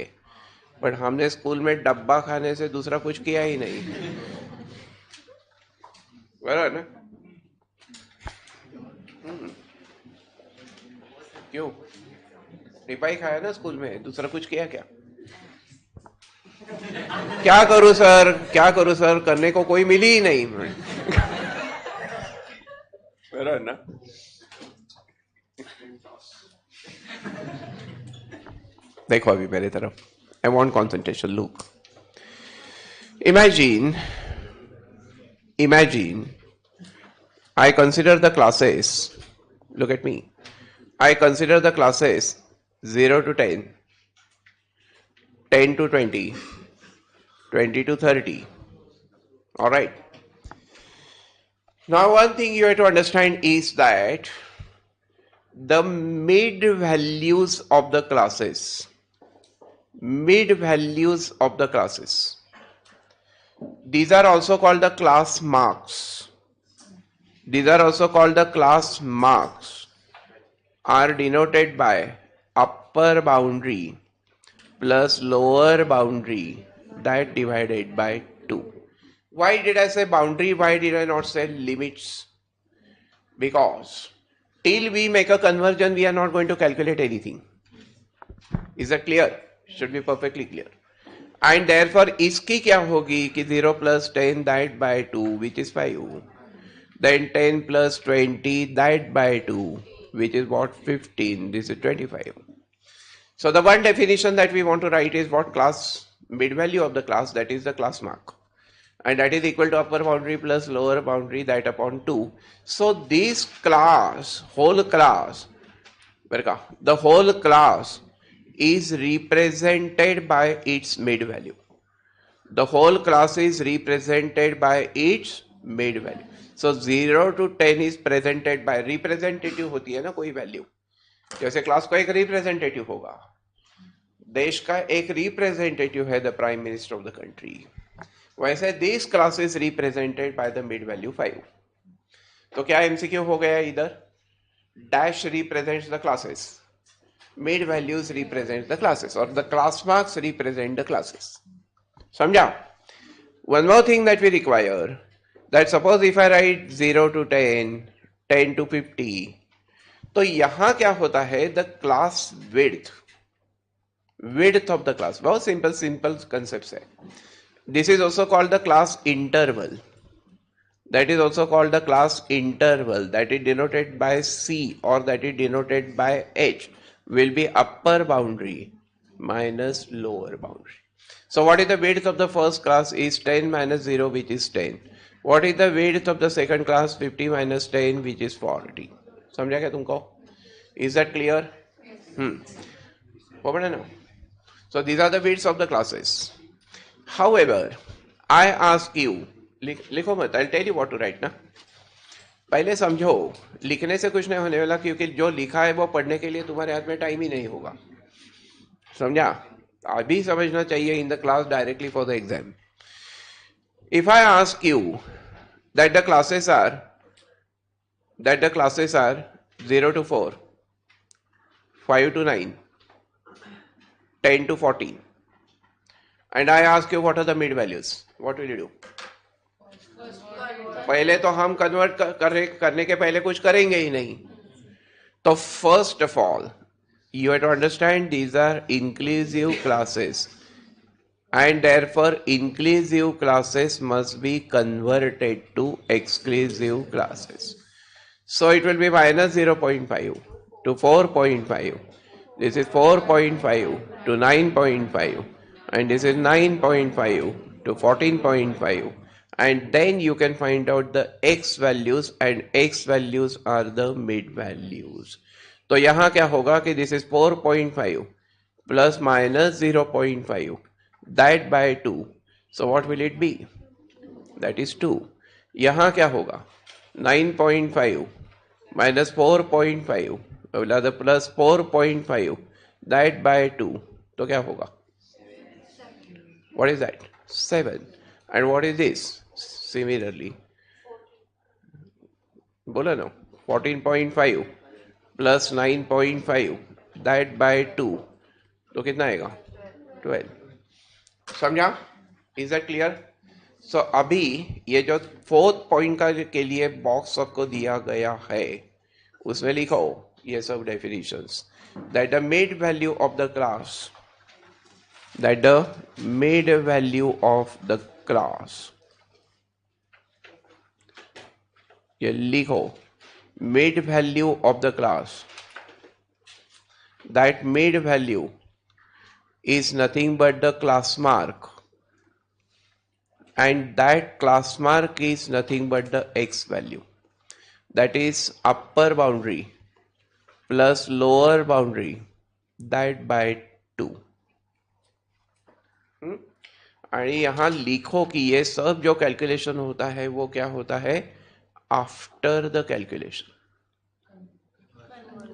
बट हमने स्कूल में डब्बा खाने से दूसरा कुछ किया ही नहीं. बराबर ना? क्यों? रिपाई खाया ना स्कूल में, दूसरा कुछ किया क्या? क्या करूं सर, क्या करूं सर, करने को कोई मिली ही नहीं. बराबर ना? देखो अभी मेरे तरफ. I want concentration. Look. Imagine I consider the classes. Look at me. I consider the classes 0 to 10, 10 to 20, 20 to 30. All right. Now, one thing you have to understand is that the mid values of the classes, these are also called the class marks. Are denoted by upper boundary plus lower boundary that divided by 2. Why did I say boundary? Why did I not say limits? Because till we make a conversion, we are not going to calculate anything. Is that clear? Should be perfectly clear. And therefore, इसकी क्या होगी कि 0 plus 10 that by 2, which is 5. Then 10 plus 20 that by 2, which is what? 15. This is 25. So the one definition that we want to write is what? Class mid value of the class, that is the class mark. And that is equal to upper boundary plus lower boundary, that upon 2. So this class, whole class, the whole class is represented by its mid value. The whole class is represented by its mid value. So 0 to 10 is presented by representative होती है ना कोई value. जैसे class को एक representative होगा, देश का एक रिप्रेजेंटेटिव है the prime minister of the country, वैसे this class is represented by the mid value 5. तो क्या एमसीक्यू हो गया इधर? Dash represents the classes, mid values represent the classes, or the class marks represent the classes. समझा? One more thing that we require, that suppose if I write 0 to 10, 10 to 50, तो यहाँ क्या होता है? The class width of the class. बहुत simple concepts है. This is also called the class interval. That is also called the class interval. That is denoted by C or that is denoted by H. Will be upper boundary minus lower boundary. So what is the width of the first class? Is 10 minus 0, which is 10. What is the width of the second class? 50 minus 10, which is 40. समझा क्या तुमको? Is that clear? Open it now. So these are the widths of the classes. However, I ask you, लिखो मत, I'll tell you what to write ना. पहले समझो, लिखने से कुछ नहीं होने वाला, क्योंकि जो लिखा है वो पढ़ने के लिए तुम्हारे हाथ में टाइम ही नहीं होगा. समझा? अभी समझना चाहिए in the class directly for the exam. If I ask you that the classes are that the classes are 0 to 4, 5 to 9, 10 to 14, and I ask you what are the mid values, what will you do? पहले तो हम convert करने के पहले कुछ करेंगे ही नहीं. तो first of all, you have to understand these are inclusive classes, and therefore inclusive classes must be converted to exclusive classes. So it will be minus 0.5 to 4.5. This is 4.5 to 9.5, and this is 9.5 to 14.5. And then you can find out the x values, and x values are the mid values. तो यहाँ क्या होगा कि this is 4.5 plus minus 0.5, that by 2. So what will it be? That is 2. यहाँ क्या होगा? 9.5 minus 4.5 plus 4.5, that by 2. तो क्या होगा? What is that? 7. And what is this? Similarly, बोला ना, 14.5 plus 9.5, that by 2. तो कितना आएगा? 12. समझा? Is that clear? So अभी ये जो फोर्थ पॉइंट का के लिए बॉक्स आपको दिया गया है, उसमें लिखो ये सब definitions. That the mid value of the class, that the mid value of the class, ये लिखो mid value of the class, that mid value is nothing but the class mark, and that class mark is nothing but the x value, that is upper boundary plus lower boundary, that by 2. आणि यहाँ लिखो कि ये सब जो calculation होता है वो क्या होता है? After the calculation,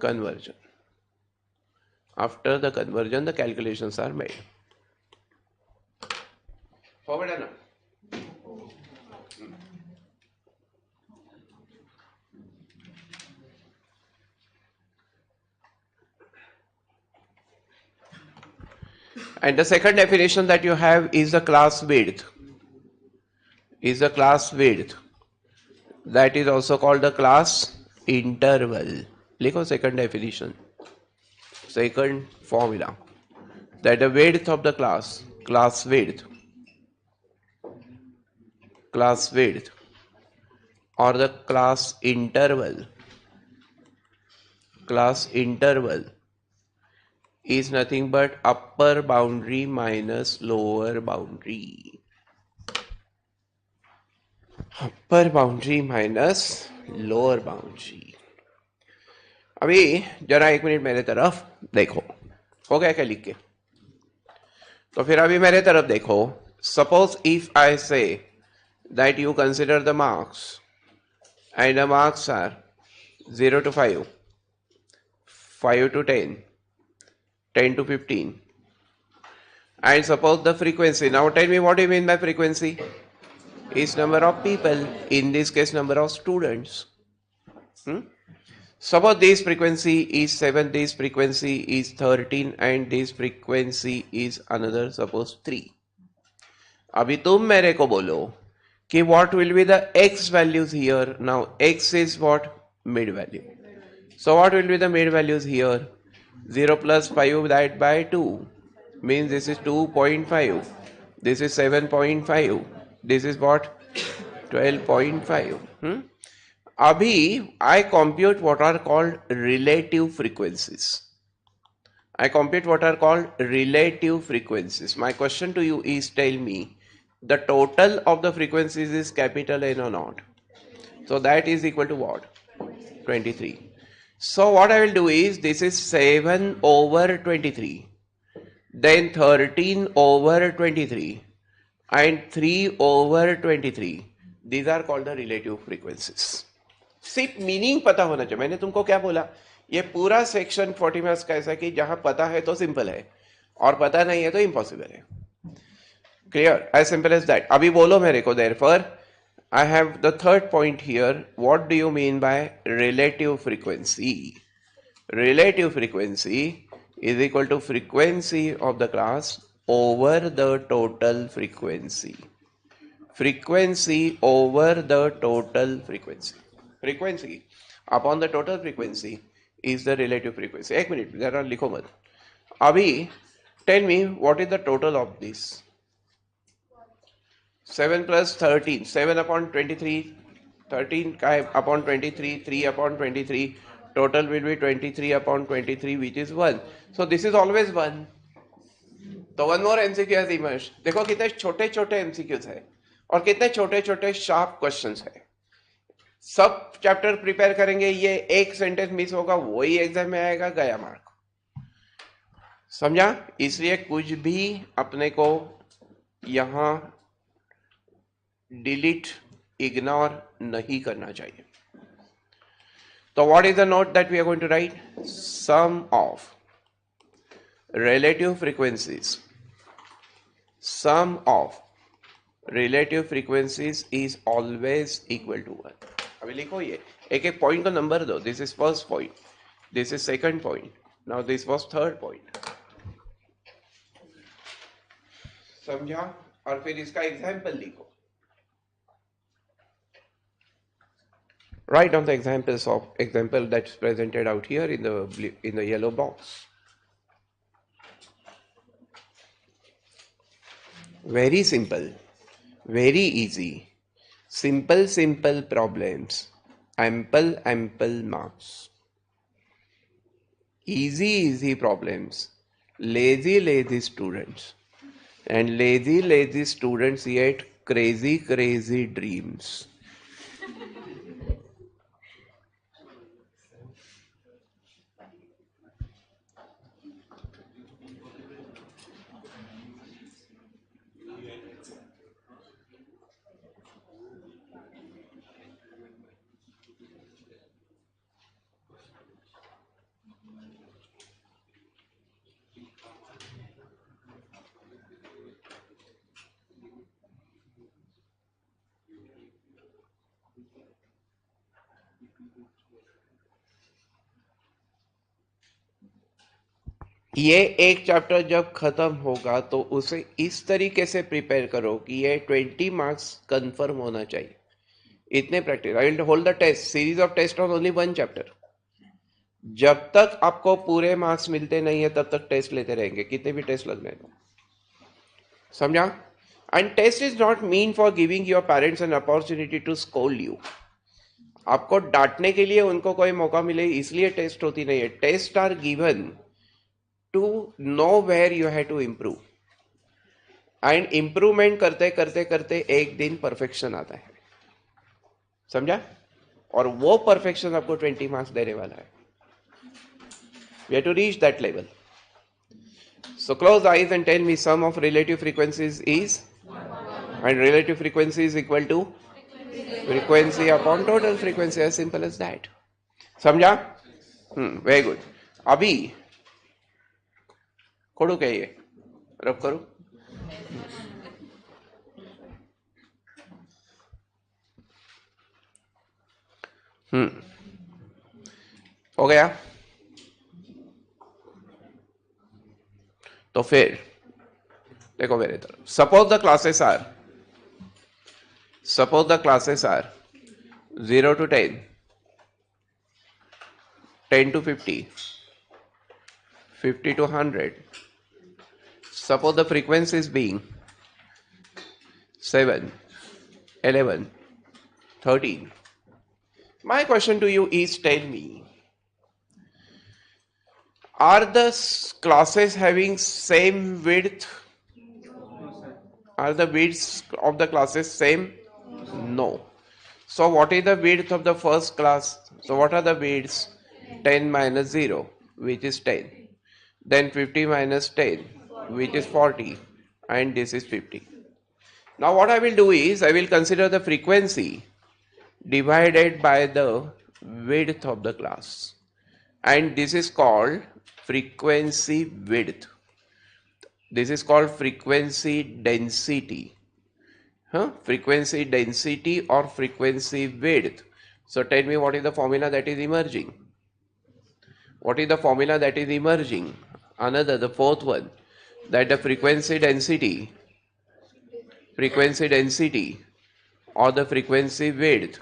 conversion. After the conversion, the calculations are made. Forward and up. And the second definition that you have is the class width. Is the class width. That is also called the class interval. Likho second definition. Second formula. That the width of the class width, or the class interval is nothing but upper boundary minus lower boundary. Upper boundary minus lower boundary. अभी जरा एक minute मेरे तरफ देखो, हो गया क्या लिख के? तो फिर अभी मेरे तरफ देखो. Suppose if I say that you consider the marks, and the marks are 0 to 5, 5 to 10, 10 to 15, and suppose the frequency. Now tell me, what do you mean by frequency? Is number of people, in this case number of students. Suppose this frequency is 7, this frequency is 13, and this frequency is another, suppose 3. अभी तुम मेरे को बोलो कि what will be the x values here? Now x is what? Mid value. So what will be the mid values here? 0 plus 5, that by 2 means this is 2.5, this is 7.5, this is what? 12.5. Abhi, I compute what are called relative frequencies. My question to you is, tell me, the total of the frequencies is capital N or not? So that is equal to what? 23. So what I will do is, this is 7 over 23, then 13 over 23, and 3 over 23. These are called the relative frequencies. सिर्फ meaning पता होना चाहिए. मैंने तुमको क्या बोला? ये पूरा सेक्शन 40 मार्क्स का ऐसा है कि जहां पता है तो सिंपल है, और पता नहीं है तो इम्पॉसिबल है. Clear? As simple as that. अभी बोलो मेरे को, therefore I have the third point here. What do you mean by relative frequency? Relative frequency is equal to frequency of the class over the total frequency. Frequency over the total frequency. Frequency upon the total frequency is the relative frequency. एक minute, जरा लिखो मत. अभी tell me what is the total of this? 7 plus 13. 7 upon 23. 13 upon 23. 3 upon 23. Total will be 23 upon 23, which is 1. So this is always 1. तो one more MCQ has emerged. देखो कितने छोटे छोटे एमसीक्यूज है और कितने छोटे छोटे शार्प क्वेश्चंस है. सब चैप्टर प्रिपेयर करेंगे, ये एक सेंटेंस मिस होगा, वही एग्जाम में आएगा, गया मार्क. समझा? इसलिए कुछ भी अपने को यहां डिलीट इग्नोर नहीं करना चाहिए. तो what is the note that we are going to write? Sum of relative frequencies. Sum of relative frequencies is always equal to 1. अभी लिखो ये एक एक पॉइंट को नंबर दो. This is first point, this is second point, now this was third point. समझा? और फिर इसका एग्जाम्पल लिखो. Write down the example that's presented out here in the yellow box. Very simple, very easy. Simple problems. Ample marks. Easy problems. Lazy students. And lazy students yet crazy dreams. ये एक chapter जब खत्म होगा तो उसे इस तरीके से प्रिपेयर करो कि ये 20 मार्क्स कंफर्म होना चाहिए. इतने practice. I will hold the test, series of test on only one chapter. जब तक आपको पूरे मार्क्स मिलते नहीं है तब तक टेस्ट लेते रहेंगे, कितने भी टेस्ट लगने दो. समझा? And test is not mean for giving your parents an opportunity to scold you. आपको डांटने के लिए उनको कोई मौका मिले इसलिए टेस्ट होती नहीं है. Test are given to know where you have to improve. And improvement करते करते एक दिन perfection आता है. समझा? और वो perfection आपको 20 मार्क्स देने वाला है. We have to reach that level. So close eyes and tell me sum of relative frequencies is, and relative frequency is equal to frequency upon total frequency. As simple as that. समझा? Very good. अभी खोड़ू क्या ये रब करो. हो गया. तो फिर देखो मेरे तरफ. Suppose the classes are 0 to 10, 10 to 50, 50 to 100. Suppose the frequencies being 7, 11, 13. My question to you is, tell me, are the classes having same width? Are the widths of the classes same? No. So what is the width of the first class? So what are the widths? 10 minus 0, which is 10. Then 50 minus 10, which is 40, and this is 50. Now what I will do is, I will consider the frequency divided by the width of the class, and this is called frequency width. This is called frequency density. frequency density or frequency width. So tell me, what is the formula that is emerging? What is the formula that is emerging? Another, the fourth one, that the frequency density or the frequency width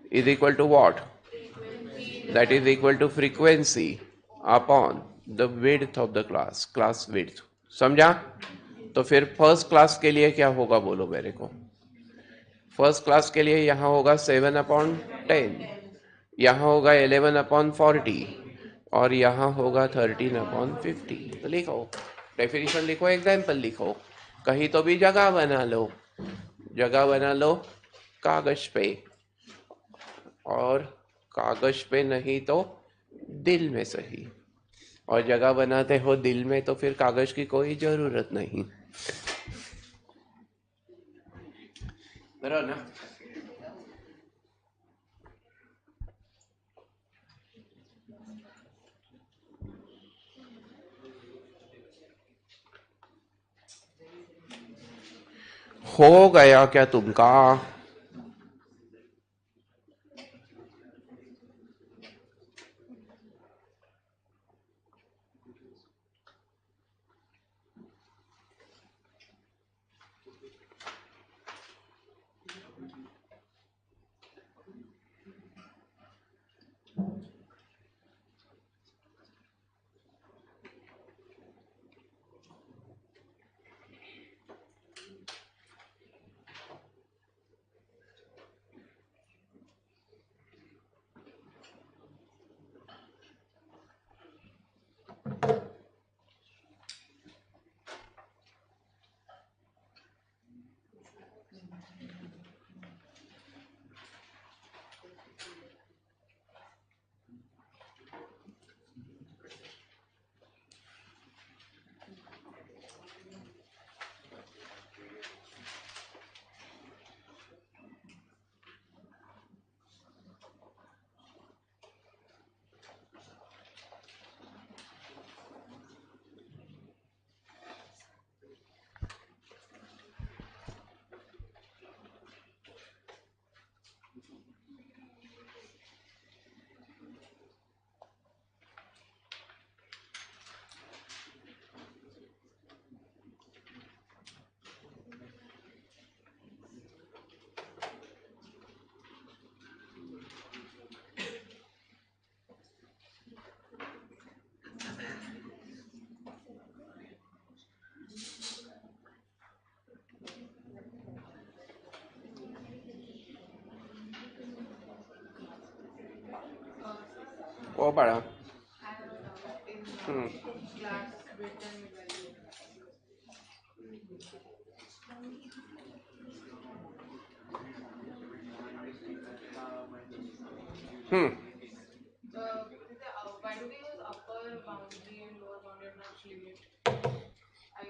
is equal to what? That is equal to frequency upon the width of the class width. समझा? तो फिर first class के लिए क्या होगा बोलो मेरे को? फर्स्ट क्लास के लिए यहाँ होगा 7/10, यहाँ होगा 11/40 और यहाँ होगा 13/50. तो लिखो, डेफिनेशन लिखो, एग्जाम्पल लिखो, कहीं तो भी जगह बना लो कागज पे, और कागज पे नहीं तो दिल में सही, और जगह बनाते हो दिल में तो फिर कागज की कोई जरूरत नहीं. बराबर ना? हो गया क्या तुमका? वो पढ़ा.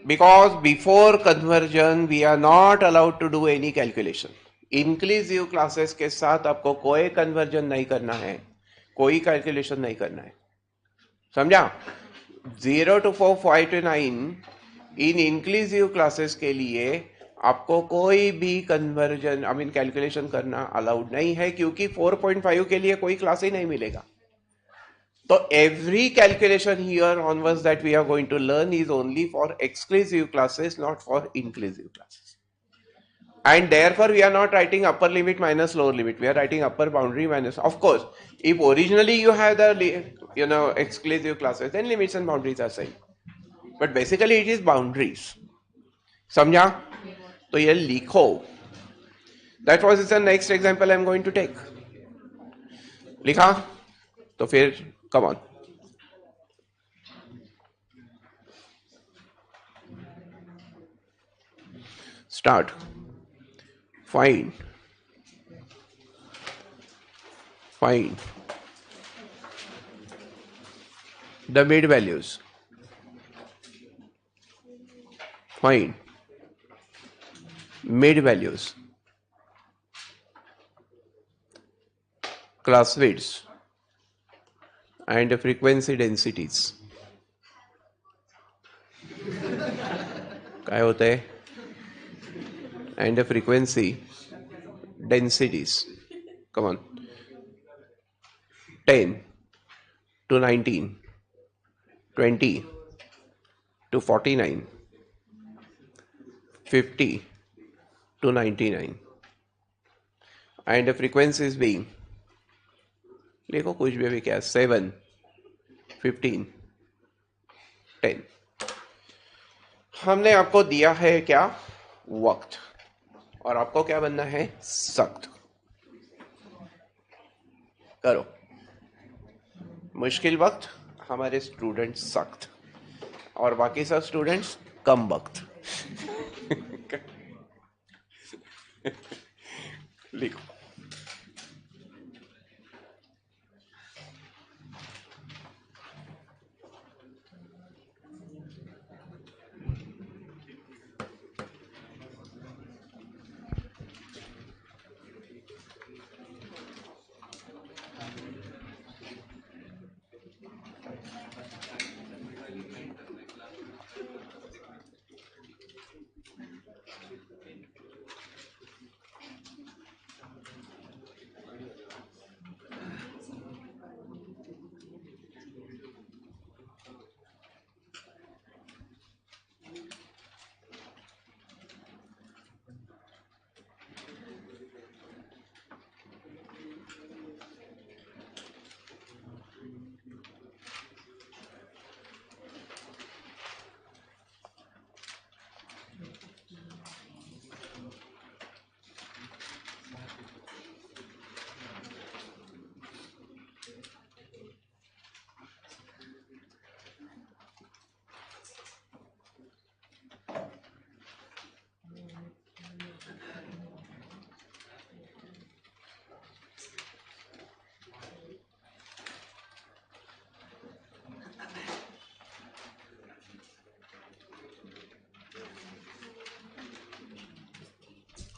Because before conversion we are not allowed to do any calculation. Inclusive classes के साथ आपको कोई कन्वर्जन नहीं करना है, कोई कैलकुलेशन नहीं करना है. समझा? 0 to 4, 5 to 9 in inclusive classes के लिए आपको कोई भी कन्वर्जन कैलकुलेशन करना अलाउड नहीं है, क्योंकि 4.5 के लिए कोई क्लास ही नहीं मिलेगा. So every calculation here onwards that we are going to learn is only for exclusive classes, not for inclusive classes. And therefore we are not writing upper limit minus lower limit. We are writing upper boundary minus. Of course, if originally you have the exclusive classes, then limits and boundaries are same. But basically it is boundaries. समझा? तो ये लिखो. That was the next example I am going to take. लिखा? तो फिर come on. Start. Find the mid values. Find mid values, class widths, and frequency densities. काय होता है? and the frequency densities. Come on. 10 to 19, 20 to 49, 50 to 99, and the frequencies being, लिखो कुछ भी अभी क्या, 7, 15, 10. हमने आपको दिया है क्या, वक्त, और आपको क्या बनना है, सख्त. करो. मुश्किल वक्त हमारे स्टूडेंट सख्त, और बाकी सब स्टूडेंट्स कम वक्त. लिखो.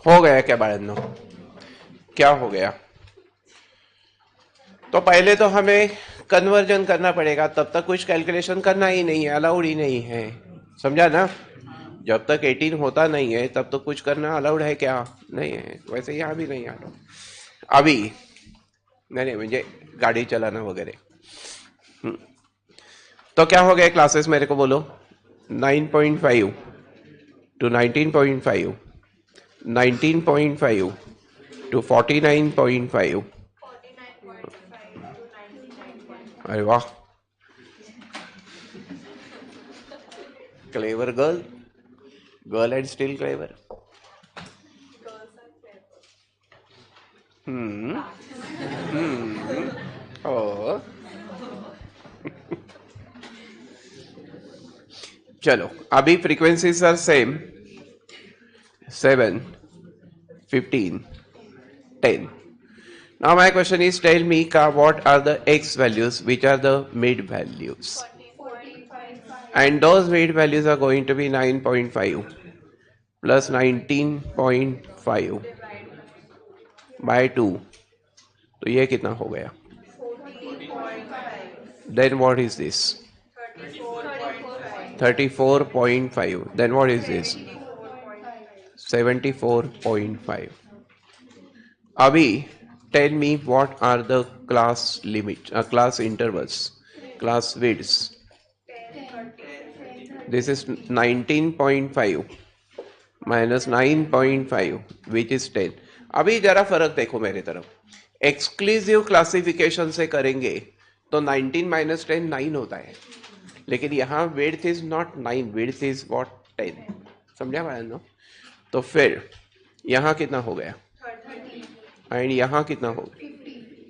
हो गया क्या बाळांनो, क्या हो गया? तो पहले तो हमें कन्वर्जन करना पड़ेगा, तब तक कुछ कैलकुलेशन करना ही नहीं है, अलाउड ही नहीं है, समझा ना? जब तक 18 होता नहीं है तब तो कुछ करना अलाउड है क्या? नहीं है. वैसे यहाँ भी नहीं अलाउड अभी, नहीं म्हणजे गाड़ी चलाना वगैरह. तो क्या हो गया क्लासेस, मेरे को बोलो. 9.5 to 19.5, 19.5 to 49.5. अरे वाह, clever girl and still clever. ओ चलो, अभी frequencies are same, 7, 15, 10. Now my question is, tell me what are the x values which are the mid values, and those mid values are going to be 9.5 plus 19.5 by 2. तो ये कितना हो गया? Then what is this? 34.5. Then what is this? 74.5. Abhi, tell me what are the class limits, class intervals, class widths. This is 19.5 minus 9.5, which is 10. अभी जरा फर्क देखो मेरे तरफ. एक्सक्लूसिव क्लासिफिकेशन से करेंगे तो 19 minus 10 9 होता है, लेकिन यहाँ width is not 9, width is what 10. समझा भाई नो? तो फिर यहाँ कितना हो गया, एंड यहाँ कितना हो गया?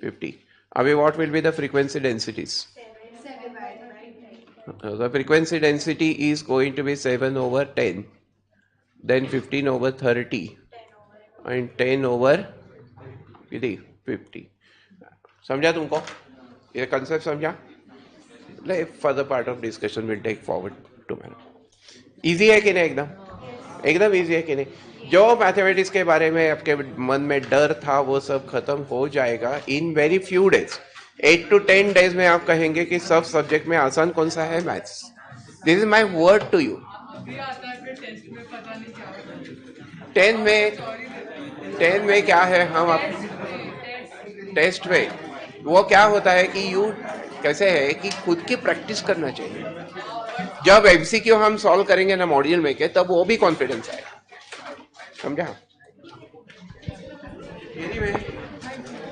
50. अभी what will be the frequency densities? The frequency density is going to be 7 over 10, then 15 over 30, and 10 over 50. समझा तुमको ये कंसेप्ट? समझा? Further part of discussion will take forward tomorrow. Easy है कि नहीं? एकदम इजी है कि नहीं? जो मैथमेटिक्स के बारे में आपके मन में डर था वो सब खत्म हो जाएगा in very few days. 8 to 10 days में आप कहेंगे कि सब सब्जेक्ट में आसान कौन सा है? Maths. This is my word to you. Tenth में क्या है, हम टेस्ट में वो क्या होता है कि यू कैसे है कि खुद की प्रैक्टिस करना चाहिए. जब एमसीक्यू हम सॉल्व करेंगे ना मॉड्यूल में के, तब वो भी कॉन्फिडेंस आएगा. समझा?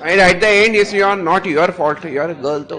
And at the end is your not your fault, your girl तो